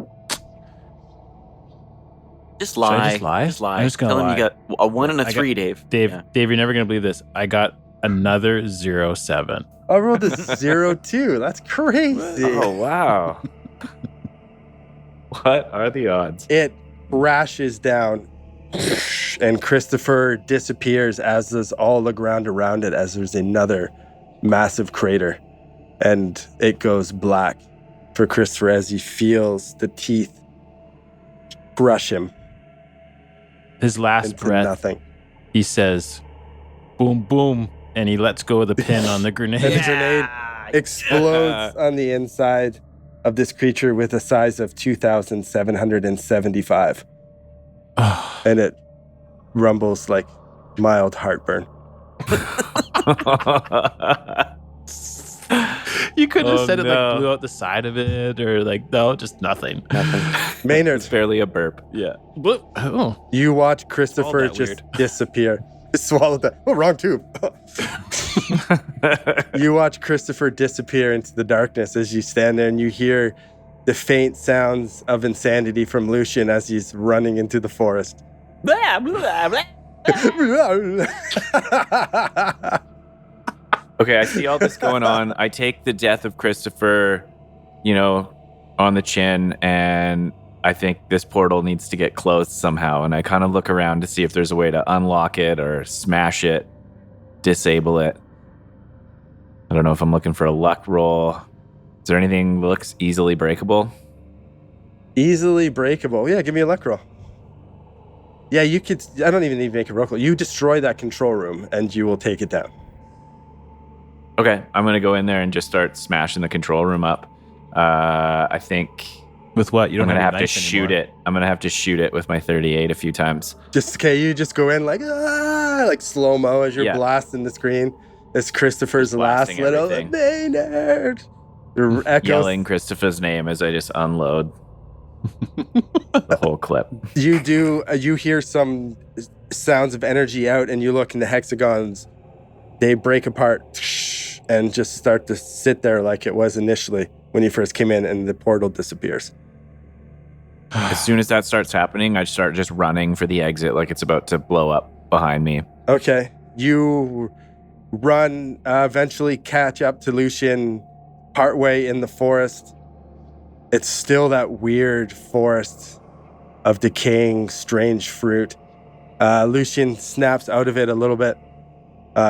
Just lie. Just lie? Just lie. I'm just gonna Tell him lie. you got a 1 and a I 3, Dave. Dave, Yeah. Dave, you're never gonna believe this. I got another 0-7. I rolled a 0-2. That's crazy. Oh wow. What are the odds? It crashes down, and Christopher disappears, as does all the ground around it, as there's another massive crater. And it goes black for Christopher as he feels the teeth crush him His last into breath, nothing. he says, "Boom, boom," and he lets go of the pin on the grenade. And the grenade explodes on the inside of this creature with a size of 2,775. And it rumbles like mild heartburn. You could have Oh, said it no. like blew out the side of it, or like no, just nothing. Maynard, It's barely a burp. Yeah. Oh. you watch Christopher Swallowed that just weird. disappear. Swallowed that. Oh, wrong tube. You watch Christopher disappear into the darkness as you stand there, and you hear the faint sounds of insanity from Lucian as he's running into the forest. Blah, blah, blah. Okay, I see all this going on. I take the death of Christopher, on the chin, and I think this portal needs to get closed somehow. And I kind of look around to see if there's a way to unlock it or smash it, disable it. I don't know if I'm looking for a luck roll. Is there anything that looks easily breakable? Easily breakable. Yeah, give me a luck roll. Yeah, you could. I don't even need to make a roll. You destroy that control room, and you will take it down. Okay, I'm going to go in there and just start smashing the control room up. I think With what? You I'm don't going to have to your knife shoot anymore. it. I'm going to have to shoot it with my 38 a few times. You just go in like slow mo as you're Yeah. blasting the screen. It's Christopher's Just last blasting little everything. Maynard. The echoes. Yelling Christopher's name as I just unload the whole clip. You do. You hear some sounds of energy out, and you look, and the hexagons, they break apart and just start to sit there like it was initially when you first came in, and the portal disappears. As soon as that starts happening, I start just running for the exit like it's about to blow up behind me. Okay, you run, eventually catch up to Lucian partway in the forest. It's still that weird forest of decaying, strange fruit. Lucian snaps out of it a little bit.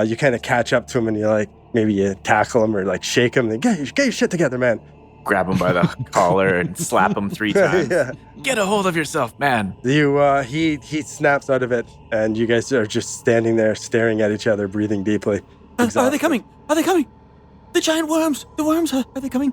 You kind of catch up to him, and you're like, maybe you tackle him or like shake him. And get your shit together, man. Grab him by the collar and slap him 3 times. Yeah. Get a hold of yourself, man. He snaps out of it, and you guys are just standing there staring at each other, breathing deeply. Are they Exhausted. coming? Are they coming? The giant worms. The worms. Are they coming?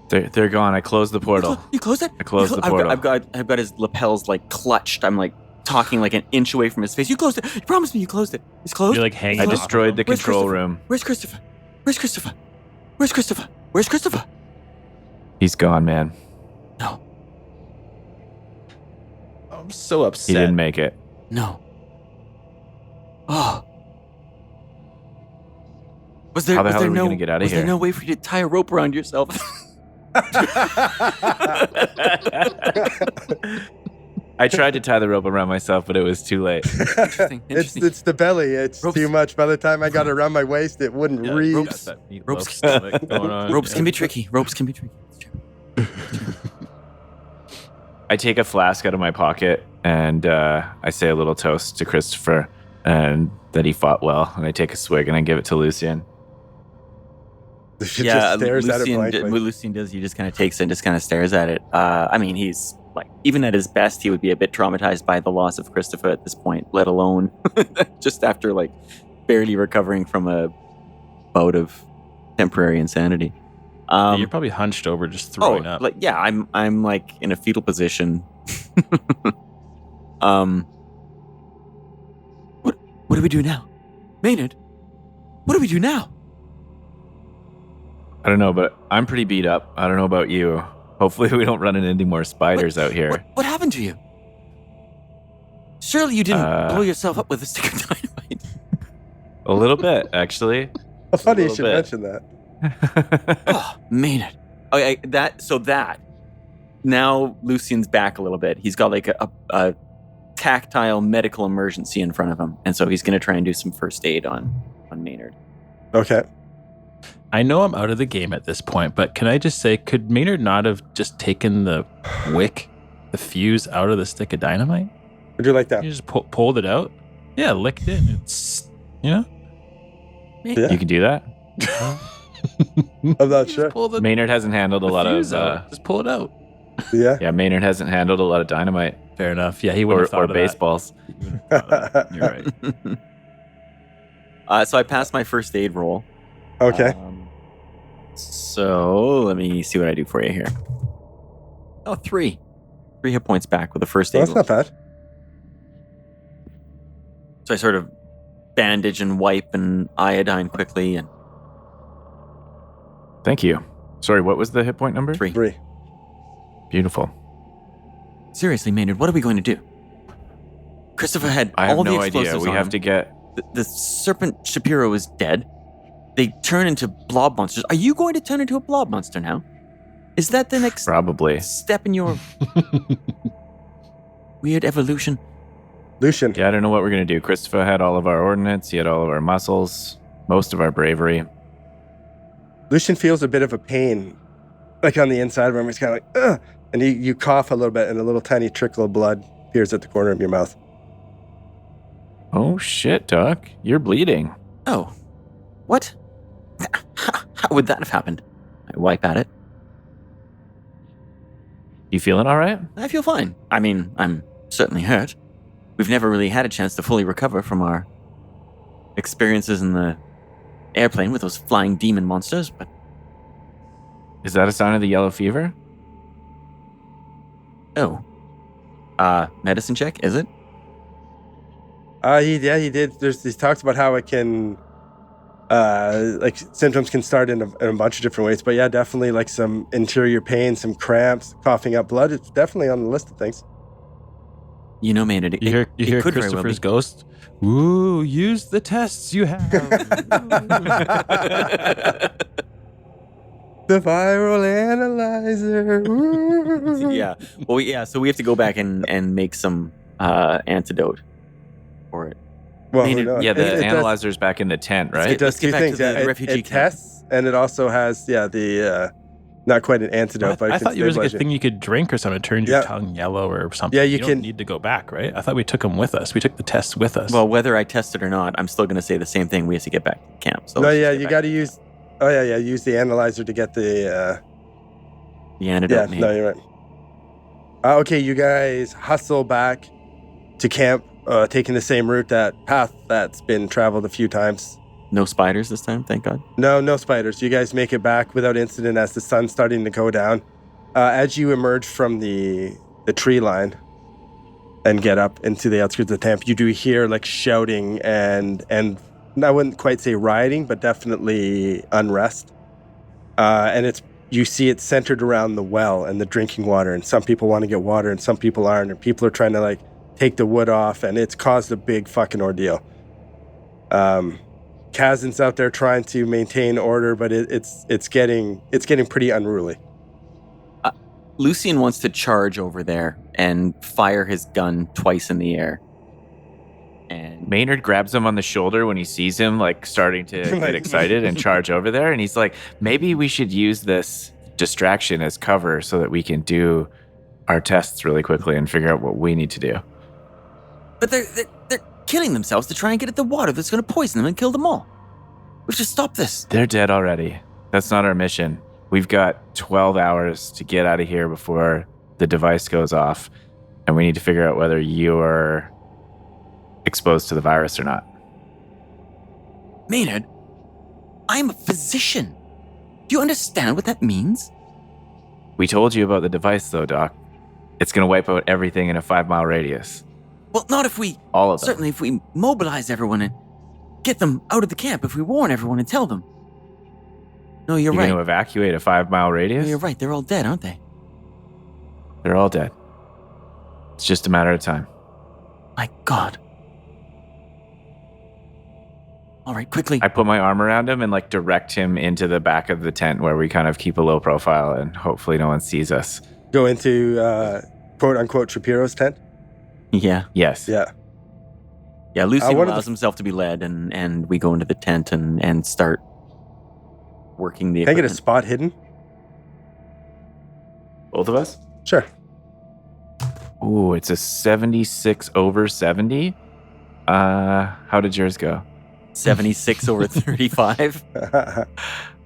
They're gone. I closed the portal. You closed it? I closed the portal. I've got his lapels like clutched. I'm like talking like an inch away from his face. You closed it. You promised me you closed it. It's closed. You're like hanging. I off destroyed the of him. Where's control Christopher? room. Where's Christopher? Where's Christopher? Where's Christopher? Where's Christopher? He's gone, man. No. I'm so upset. He didn't make it. No. Oh. Was there? How the was hell there are we no? gonna get out of was here? there no way for you to tie a rope around yourself? I tried to tie the rope around myself, but it was too late. Interesting. Interesting. It's the belly. It's Ropes. too much. By the time I got it around my waist, it wouldn't Yeah, reach. ropes. Got that meatloaf Ropes- stomach going on. Ropes Yeah. can be tricky. Ropes can be tricky. It's true. I take a flask out of my pocket and I say a little toast to Christopher and that he fought well. And I take a swig and I give it to Lucian. She just stares at it Lucian, blankly. what Lucian does, he just kind of takes it and just kind of stares at it. I mean, he's like, even at his best, he would be a bit traumatized by the loss of Christopher at this point, let alone just after like barely recovering from a bout of temporary insanity. You're probably hunched over, just throwing up. Like, yeah, I'm like in a fetal position. What do we do now? Maynard, what do we do now? I don't know, but I'm pretty beat up. I don't know about you. Hopefully we don't run into any more spiders out here. What happened to you? Surely you didn't blow yourself up with a stick of dynamite. A little bit, actually. Funny you should mention that. Oh, Maynard. Okay, that. Now Lucian's back a little bit. He's got like a tactile medical emergency in front of him, and so he's going to try and do some first aid on Maynard. Okay. I know I'm out of the game at this point, but can I just say, could Maynard not have just taken the fuse out of the stick of dynamite? Would you like that? You just pulled it out? Yeah, licked it. It's, Yeah. You can do that? I'm not sure. Maynard hasn't handled a lot of... just pull it out. Yeah. Yeah, Maynard hasn't handled a lot of dynamite. Fair enough. Yeah, he would have thought of baseballs. You're right. So I passed my first aid roll. Okay. So let me see what I do for you here. Oh, 3 hit points back with the first aid. That's not bad. So I sort of bandage and wipe and iodine quickly, and Thank you. Sorry, what was the hit point number? 3. Beautiful. Seriously, Maynard, what are we going to do? Christopher had I have all the no explosives idea. We on have him. to get... The Serpent Shapiro is dead. They turn into blob monsters. Are you going to turn into a blob monster now? Is that the next Probably. step in your weird evolution? Lucian. Yeah, I don't know what we're going to do. Christopher had all of our ordnance. He had all of our muscles. Most of our bravery. Lucian feels a bit of a pain, like on the inside of him. He's kind of like, ugh. And you cough a little bit, and a little tiny trickle of blood appears at the corner of your mouth. Oh, shit, Doc. You're bleeding. Oh. What? How would that have happened? I wipe at it. You feeling all right? I feel fine. I mean, I'm certainly hurt. We've never really had a chance to fully recover from our experiences in the airplane with those flying demon monsters, but Is that a sign of the yellow fever? oh. Medicine check, is it? He did. He talks about how it can, like symptoms can start in a bunch of different ways. But yeah, definitely like some interior pain, some cramps, coughing up blood. It's definitely on the list of things. You know, man, it You hear could very well Christopher's be. ghost? Ooh, use the tests you have. The viral analyzer. Ooh. Yeah. Well, yeah. So we have to go back and make some antidote for it. Well, Maynard- no, Yeah, the it does- analyzer's back in the tent, right? It does Let's get two back to things. the Yeah, refugee it camp. tests, and it also has the not quite an antidote, but it I can thought it was like a stabilize you. thing you could drink or something. It turned your Yeah. tongue yellow or something. Yeah, you don't can- need to go back, right? I thought we took them with us. We took the tests with us. Well, whether I test it or not, I'm still going to say the same thing. We have to get back to camp. So No, let's just yeah, get you back got to use. Oh yeah, use the analyzer to get the. the antidote. Yeah, no, you're right. Okay, you guys hustle back to camp, taking the same path that's been traveled a few times. No spiders this time, thank God. No spiders. You guys make it back without incident as the sun's starting to go down. As you emerge from the tree line and get up into the outskirts of the camp, you do hear like shouting and I wouldn't quite say rioting, but definitely unrest. And you see it centered around the well and the drinking water, and some people want to get water and some people aren't, and people are trying to like take the wood off, and it's caused a big fucking ordeal. Kazin's out there trying to maintain order, but it's getting pretty unruly. Lucian wants to charge over there and fire his gun twice in the air. And Maynard grabs him on the shoulder when he sees him like starting to get excited and charge over there, and he's like, maybe we should use this distraction as cover so that we can do our tests really quickly and figure out what we need to do. But they're killing themselves to try and get at the water that's going to poison them and kill them all. We should stop this. They're dead already. That's not our mission. We've got 12 hours to get out of here before the device goes off, and we need to figure out whether you're exposed to the virus or not. Maynard, I'm a physician. Do you understand what that means? We told you about the device, though, Doc. It's going to wipe out everything in a 5-mile radius. Well, not if we... All of them. Certainly if we mobilize everyone and get them out of the camp, if we warn everyone and tell them. No, you're right. Going to evacuate a 5-mile radius? No, you're right. They're all dead, aren't they? They're all dead. It's just a matter of time. My God. All right, quickly. I put my arm around him and direct him into the back of the tent where we kind of keep a low profile and hopefully no one sees us. Go into quote unquote Shapiro's tent. Yeah. Yes. Yeah. Yeah, Lucian one of allows himself to be led, and we go into the tent and start working the Can I get a equipment. spot hidden? Both of us? Sure. Ooh, it's a 76 over 70. How did yours go? 76 over 35.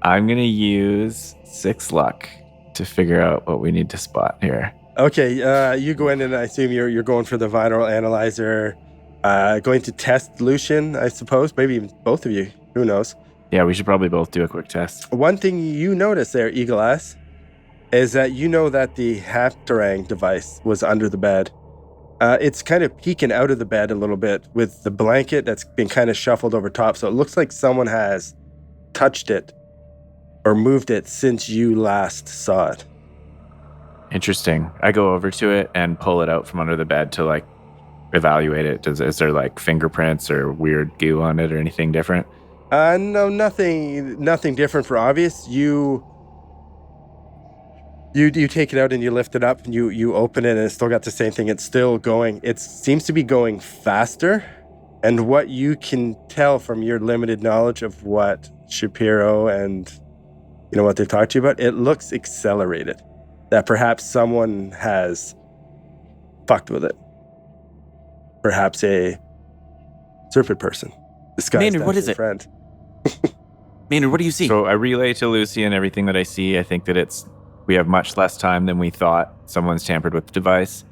I'm going to use 6 luck to figure out what we need to spot here. Okay, you go in and I assume you're going for the viral analyzer, going to test Lucian, I suppose. Maybe even both of you. Who knows? Yeah, we should probably both do a quick test. One thing you notice there, Eagle Ass, is that you know that the Haptarang device was under the bed. It's kind of peeking out of the bed a little bit with the blanket that's been kind of shuffled over top. So it looks like someone has touched it or moved it since you last saw it. Interesting. I go over to it and pull it out from under the bed to evaluate it. Is there fingerprints or weird goo on it or anything different? No, nothing different for obvious. You take it out and you lift it up and you open it and it's still got the same thing. It's still going. It seems to be going faster. And what you can tell from your limited knowledge of what Shapiro and what they've talked to you about, it looks accelerated. That perhaps someone has fucked with it. Perhaps a Serpent person disguised Maynard, as what is a it? friend. Maynard, what do you see? So I relay to Lucian everything that I see. I think that we have much less time than we thought. Someone's tampered with the device.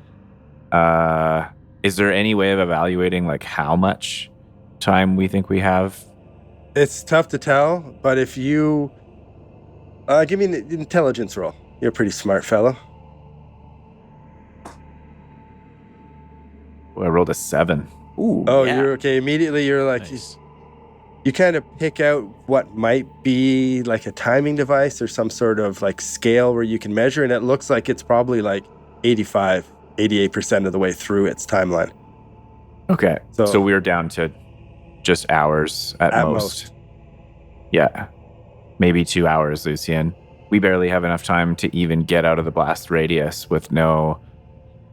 Is there any way of evaluating how much time we think we have? It's tough to tell, but if you give me an intelligence roll. You're a pretty smart fellow. Well, I rolled a 7. Ooh, Oh, yeah. you're okay. Immediately, you're Nice. you kind of pick out what might be a timing device or some sort of scale where you can measure, and it looks like it's probably 88% of the way through its timeline. Okay. So- So we're down to just hours at most. Yeah. Maybe 2 hours, Lucian. We barely have enough time to even get out of the blast radius with no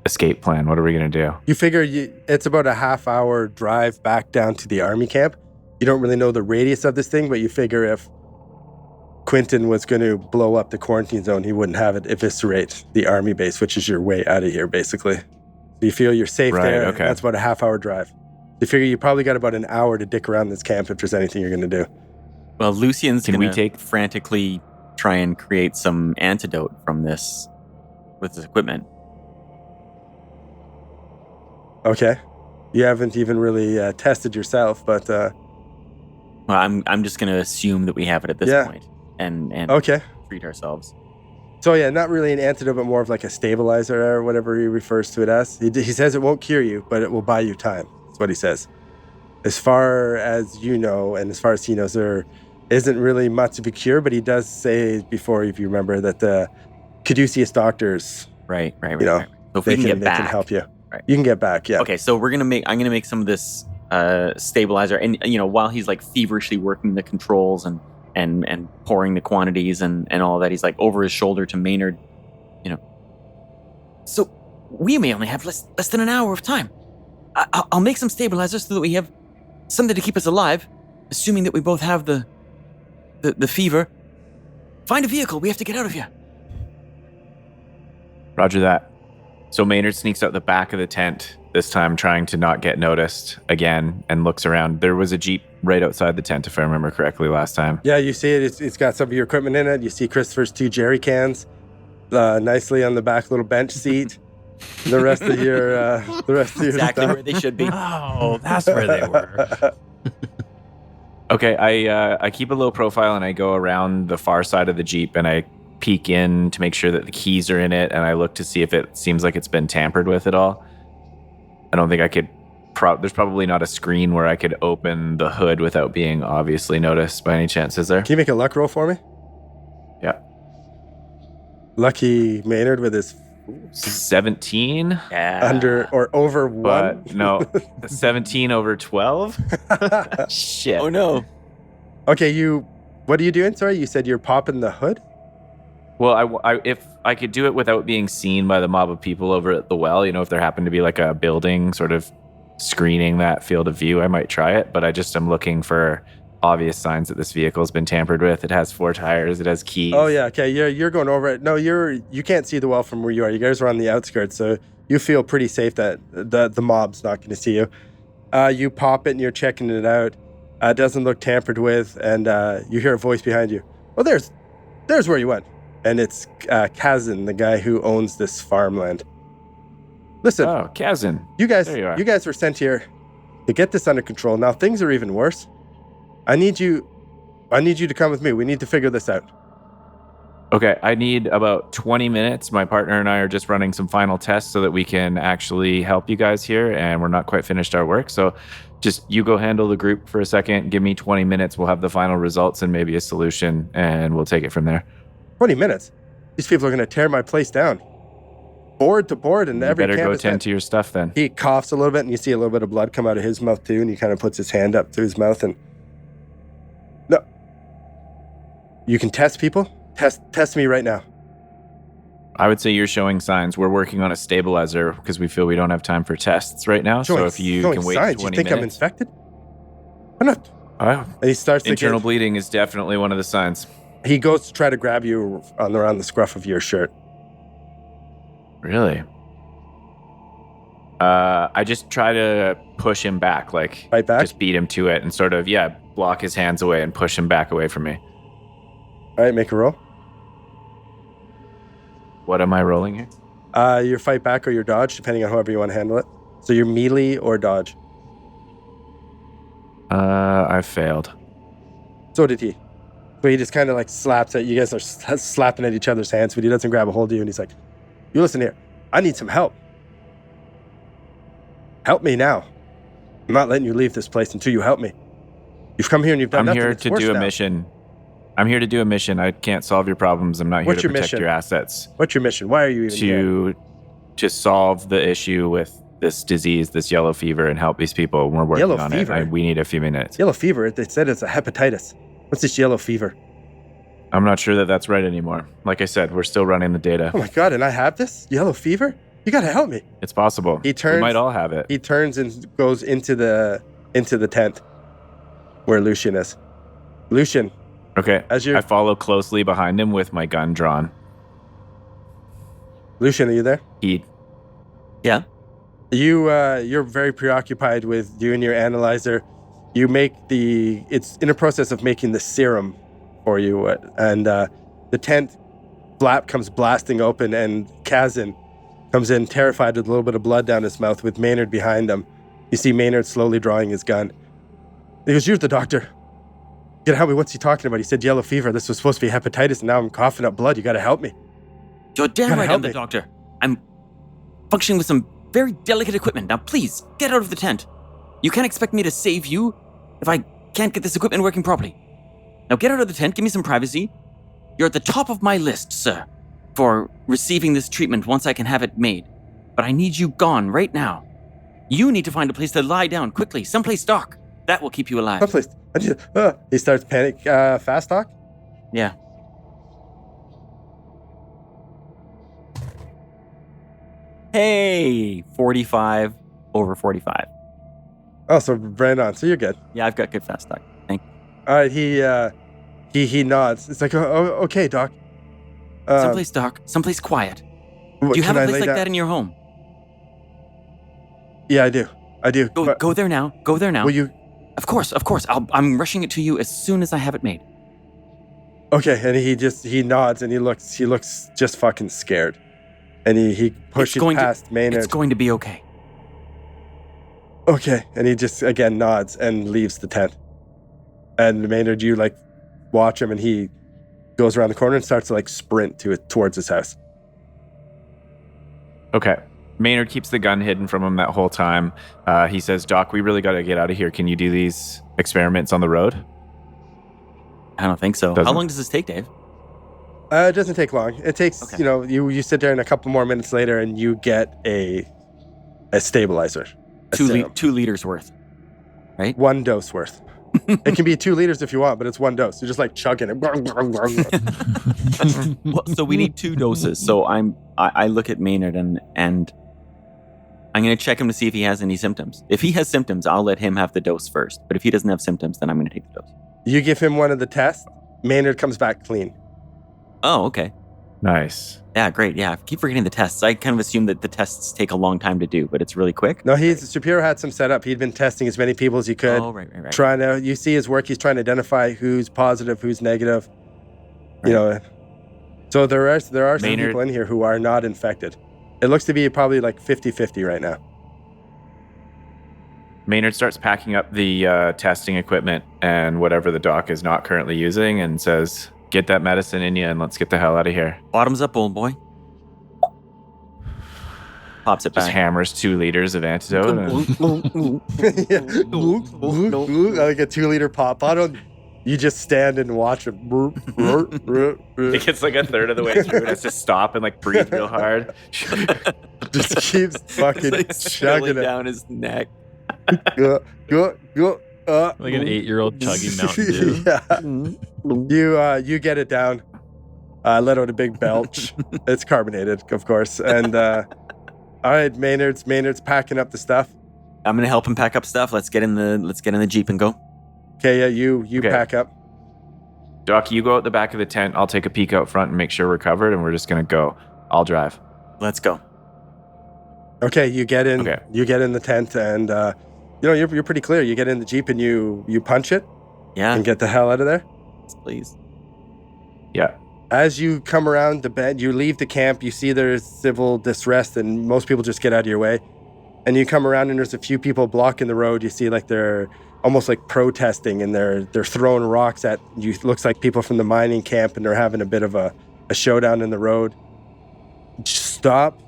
escape plan. What are we going to do? You figure it's about a half-hour drive back down to the army camp. You don't really know the radius of this thing, but you figure if Quentin was going to blow up the quarantine zone, he wouldn't have it eviscerate the army base, which is your way out of here, basically. So you feel you're safe Right, there. okay. That's about a half-hour drive. You figure you probably got about an hour to dick around this camp if there's anything you're going to do. Well, Lucian's Can going we to frantically try and create some antidote from this with this equipment. Okay. You haven't even really tested yourself, but Well, I'm just going to assume that we have it at this Yeah. point and okay. treat ourselves. So yeah, not really an antidote, but more of a stabilizer or whatever he refers to it as. He says it won't cure you, but it will buy you time. That's what he says. As far as you know, and as far as he knows, there isn't really much of a cure, but he does say before, if you remember, that the Caduceus doctors, Right. You know, right. So if they we can get can back. help you. Right. You can get back, yeah. Okay, so I'm gonna make some of this stabilizer, and while he's feverishly working the controls and pouring the quantities and all that, he's over his shoulder to Maynard. So we may only have less than an hour of time. I'll make some stabilizers so that we have something to keep us alive, assuming that we both have the fever. Find a vehicle. We have to get out of here. Roger that. So Maynard sneaks out the back of the tent, this time trying to not get noticed again, and looks around. There was a Jeep right outside the tent, if I remember correctly last time. Yeah, you see it. It's got some of your equipment in it. You see Christopher's 2 jerry cans. nicely on the back little bench seat. The rest of your Exactly stuff. where they should be. Oh, that's where they were. Okay, I keep a low profile and I go around the far side of the Jeep and I peek in to make sure that the keys are in it, and I look to see if it seems like it's been tampered with at all. I don't think I could. There's probably not a screen where I could open the hood without being obviously noticed by any chance, is there? Can you make a luck roll for me? Yeah. Lucky Maynard with his 17, Yeah. under or over one. but no, 17 over 12. Shit. Oh no. Okay, what are you doing? Sorry, you said you're popping the hood? Well, if I could do it without being seen by the mob of people over at the well, if there happened to be like a building sort of screening that field of view, I might try it. But I just am looking for obvious signs that this vehicle has been tampered with. It has 4 tires. It has keys. Oh yeah, okay. You're going over it. No, you can't see the well from where you are. You guys are on the outskirts, so you feel pretty safe that the mob's not going to see you. You pop it and you're checking it out. It doesn't look tampered with, and you hear a voice behind you. Oh, there's where you went, and it's Kazan, the guy who owns this farmland. Listen, Oh, Kazan. you guys there you are. were sent here to get this under control. Now things are even worse. I need you to come with me. We need to figure this out. Okay, I need about 20 minutes. My partner and I are just running some final tests so that we can actually help you guys here, and we're not quite finished our work. So just you go handle the group for a second. Give me 20 minutes. We'll have the final results and maybe a solution, and we'll take it from there. 20 minutes. These people are going to tear my place down. Board to board, and You every better go canvas tend to your stuff then. He coughs a little bit, and you see a little bit of blood come out of his mouth too, and he kind of puts his hand up to his mouth and... No. You can test people? Test me right now. I would say you're showing signs. We're working on a stabilizer because we feel we don't have time for tests right now. So if you showing can wait signs. 20 You think I'm minutes. infected? I'm not. Oh, And he starts to internal bleeding is definitely one of the signs. He goes to try to grab you around the scruff of your shirt. Really? I just try to push him back, like Fight back? just beat him to it and sort of, block his hands away and push him back away from me. All right, make a roll. What am I rolling here? Your fight back or your dodge, depending on however you want to handle it. So your melee or dodge. I failed. So did he. But he just kind of like slaps at you. Guys are slapping at each other's hands, but he doesn't grab a hold of you. And he's like, you listen here. I need some help. Help me now. I'm not letting you leave this place until you help me. You've come here and you've done I'm nothing. here It's to worse do a now. mission. I'm here to do a mission. I can't solve your problems. I'm not here What's to your protect mission? your assets. What's your mission? Why are you even here? To solve the issue with this disease, this yellow fever, and help these people. We're working Yellow on fever? it. We need a few minutes. Yellow fever, they said it's a hepatitis. What's this yellow fever? I'm not sure that that's right anymore. Like I said, we're still running the data. Oh my God, and I have this? Yellow fever? You gotta help me. It's possible. He turns- We might all have it. He turns and goes into the tent where Lucian is. Lucian, Okay. as you're... I follow closely behind him with my gun drawn. Lucian, are you there? Yeah. You're very preoccupied with doing your analyzer. You make it's in a process of making the serum for you, and the tent flap comes blasting open, and Kazan comes in terrified with a little bit of blood down his mouth with Maynard behind him. You see Maynard slowly drawing his gun. He goes, "You're the doctor. You gotta help me. What's he talking about? He said yellow fever. This was supposed to be hepatitis, and now I'm coughing up blood. You gotta help me." You're damn Gotta right help I'm the me. doctor. I'm functioning with some very delicate equipment. Now please, get out of the tent. You can't expect me to save you if I can't get this equipment working properly. Now get out of the tent, give me some privacy. You're at the top of my list, sir, for receiving this treatment once I can have it made. But I need you gone right now. You need to find a place to lie down quickly, someplace dark. That will keep you alive. Someplace. He starts panic. Fast talk. Yeah. Hey, 45 over 45. Oh, so right on. So you're good. Yeah, I've got good fast talk. Thank you. All right. He nods. It's like, oh, okay, doc. Someplace dark, someplace quiet. Do you have a place like that in your home? Yeah, I do. Go there now. Go there now. Will you? Of course. I'm rushing it to you as soon as I have it made. Okay, and he nods and he looks just fucking scared. And he pushes past Maynard. It's going to be okay. Okay, and he just again nods and leaves the tent. And Maynard, you like watch him, and he goes around the corner and starts to like sprint towards his house. Okay. Maynard keeps the gun hidden from him that whole time. He says, Doc, we really got to get out of here. Can you do these experiments on the road? I don't think so. How long does this take, Dave? It doesn't take long. It takes, Okay. you sit there and a couple more minutes later and you get a stabilizer. 2 liters worth, right? 1 dose worth. It can be 2 liters if you want, but it's 1 dose. You're just like chugging it. Well, so we need 2 doses. So I look at Maynard and I'm going to check him to see if he has any symptoms. If he has symptoms, I'll let him have the dose first. But if he doesn't have symptoms, then I'm going to take the dose. You give him one of the tests. Maynard comes back clean. Oh, okay. Nice. Yeah, great. Yeah, I keep forgetting the tests. I kind of assume that the tests take a long time to do, but it's really quick. No, Shapiro had some set up. He'd been testing as many people as he could. Oh, right. You see his work. He's trying to identify who's positive, who's negative. Right. So there are some Maynard, people in here who are not infected. It looks to be probably like 50-50 right now. Maynard starts packing up the testing equipment and whatever the doc is not currently using and says, get that medicine in you and let's get the hell out of here. Bottoms up, old boy. Pops it Just back. hammers 2 liters of antidote. Like a 2-liter pop bottle. You just stand and watch it. It gets like a third of the way through. It has to stop and like breathe real hard. Just keeps fucking It's like chugging it. down his neck. Go. Like an 8-year-old chugging Mountain Dew. Yeah. You get it down. Let out a big belch. It's carbonated, of course. And all right, Maynard's packing up the stuff. I'm gonna help him pack up stuff. Let's get in the Jeep and go. Okay, yeah, you Okay. pack up. Doc, you go out the back of the tent. I'll take a peek out front and make sure we're covered, and we're just going to go. I'll drive. Let's go. Okay, you get in. Okay. You get in the tent, and you're pretty clear. You get in the Jeep and you punch it Yeah, and get the hell out of there. please. Yeah. As you come around the bend, you leave the camp. You see there's civil distress, and most people just get out of your way. And you come around, and there's a few people blocking the road. You see like they're almost like protesting, and they're throwing rocks at you. Looks like people from the mining camp, and they're having a bit of a showdown in the road. Stop,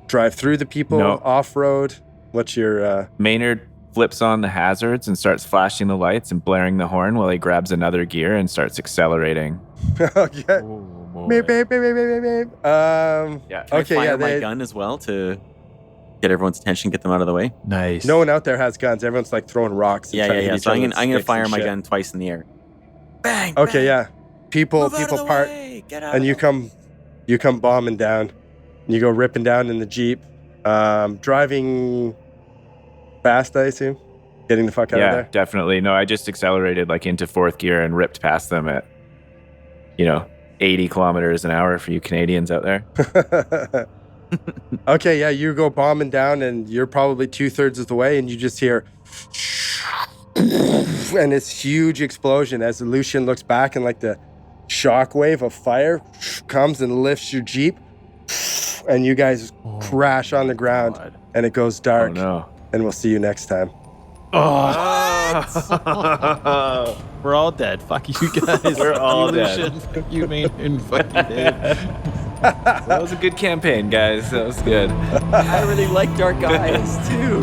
drive through the people, No. off road. What's your? Maynard flips on the hazards and starts flashing the lights and blaring the horn while he grabs another gear and starts accelerating. Okay. Oh, boy. Beep, beep, beep, beep, beep, beep. Yeah. Can I Okay, fire yeah. my gun as well to get everyone's attention, get them out of the way. Nice. No one out there has guns. Everyone's like throwing rocks. And Yeah. trying to hit each So other I'm with gonna sticks fire and my shit. gun twice in the air. Bang. Okay, bang. yeah. People Move out of the part, way. Get out. and of you the- come bombing down. You go ripping down in the Jeep, driving fast, I assume, getting the fuck out Yeah, of definitely. No, I just accelerated like into 4th gear and ripped past them at, 80 kilometers an hour for you Canadians out there. there. Okay, yeah, you go bombing down, and you're probably 2/3 of the way, and you just hear, and this huge explosion as Lucian looks back, and like the shockwave of fire comes and lifts your Jeep, and you guys Oh, crash on the ground, God. and it goes Oh, dark. no. And we'll see you next time. Oh. We're all dead. Fuck you guys. We're all you, dead. Lucian. Fuck you, Maynard. Fuck you, Dave. That was a good campaign, guys. That was good. I really like Dark Eyes too.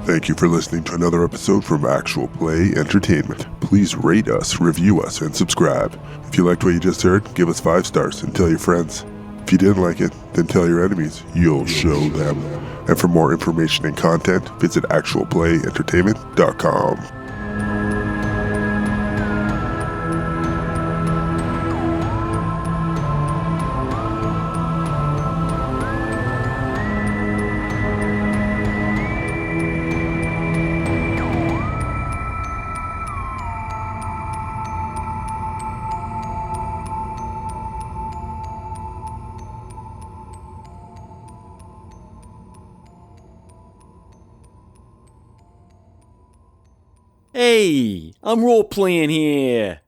Thank you for listening to another episode from Actual Play Entertainment. Please rate us, review us, and subscribe. If you liked what you just heard, give us 5 stars and tell your friends. If you didn't like it, then tell your enemies. You'll show them. And for more information and content, visit actualplayentertainment.com. Hey, I'm role playing here.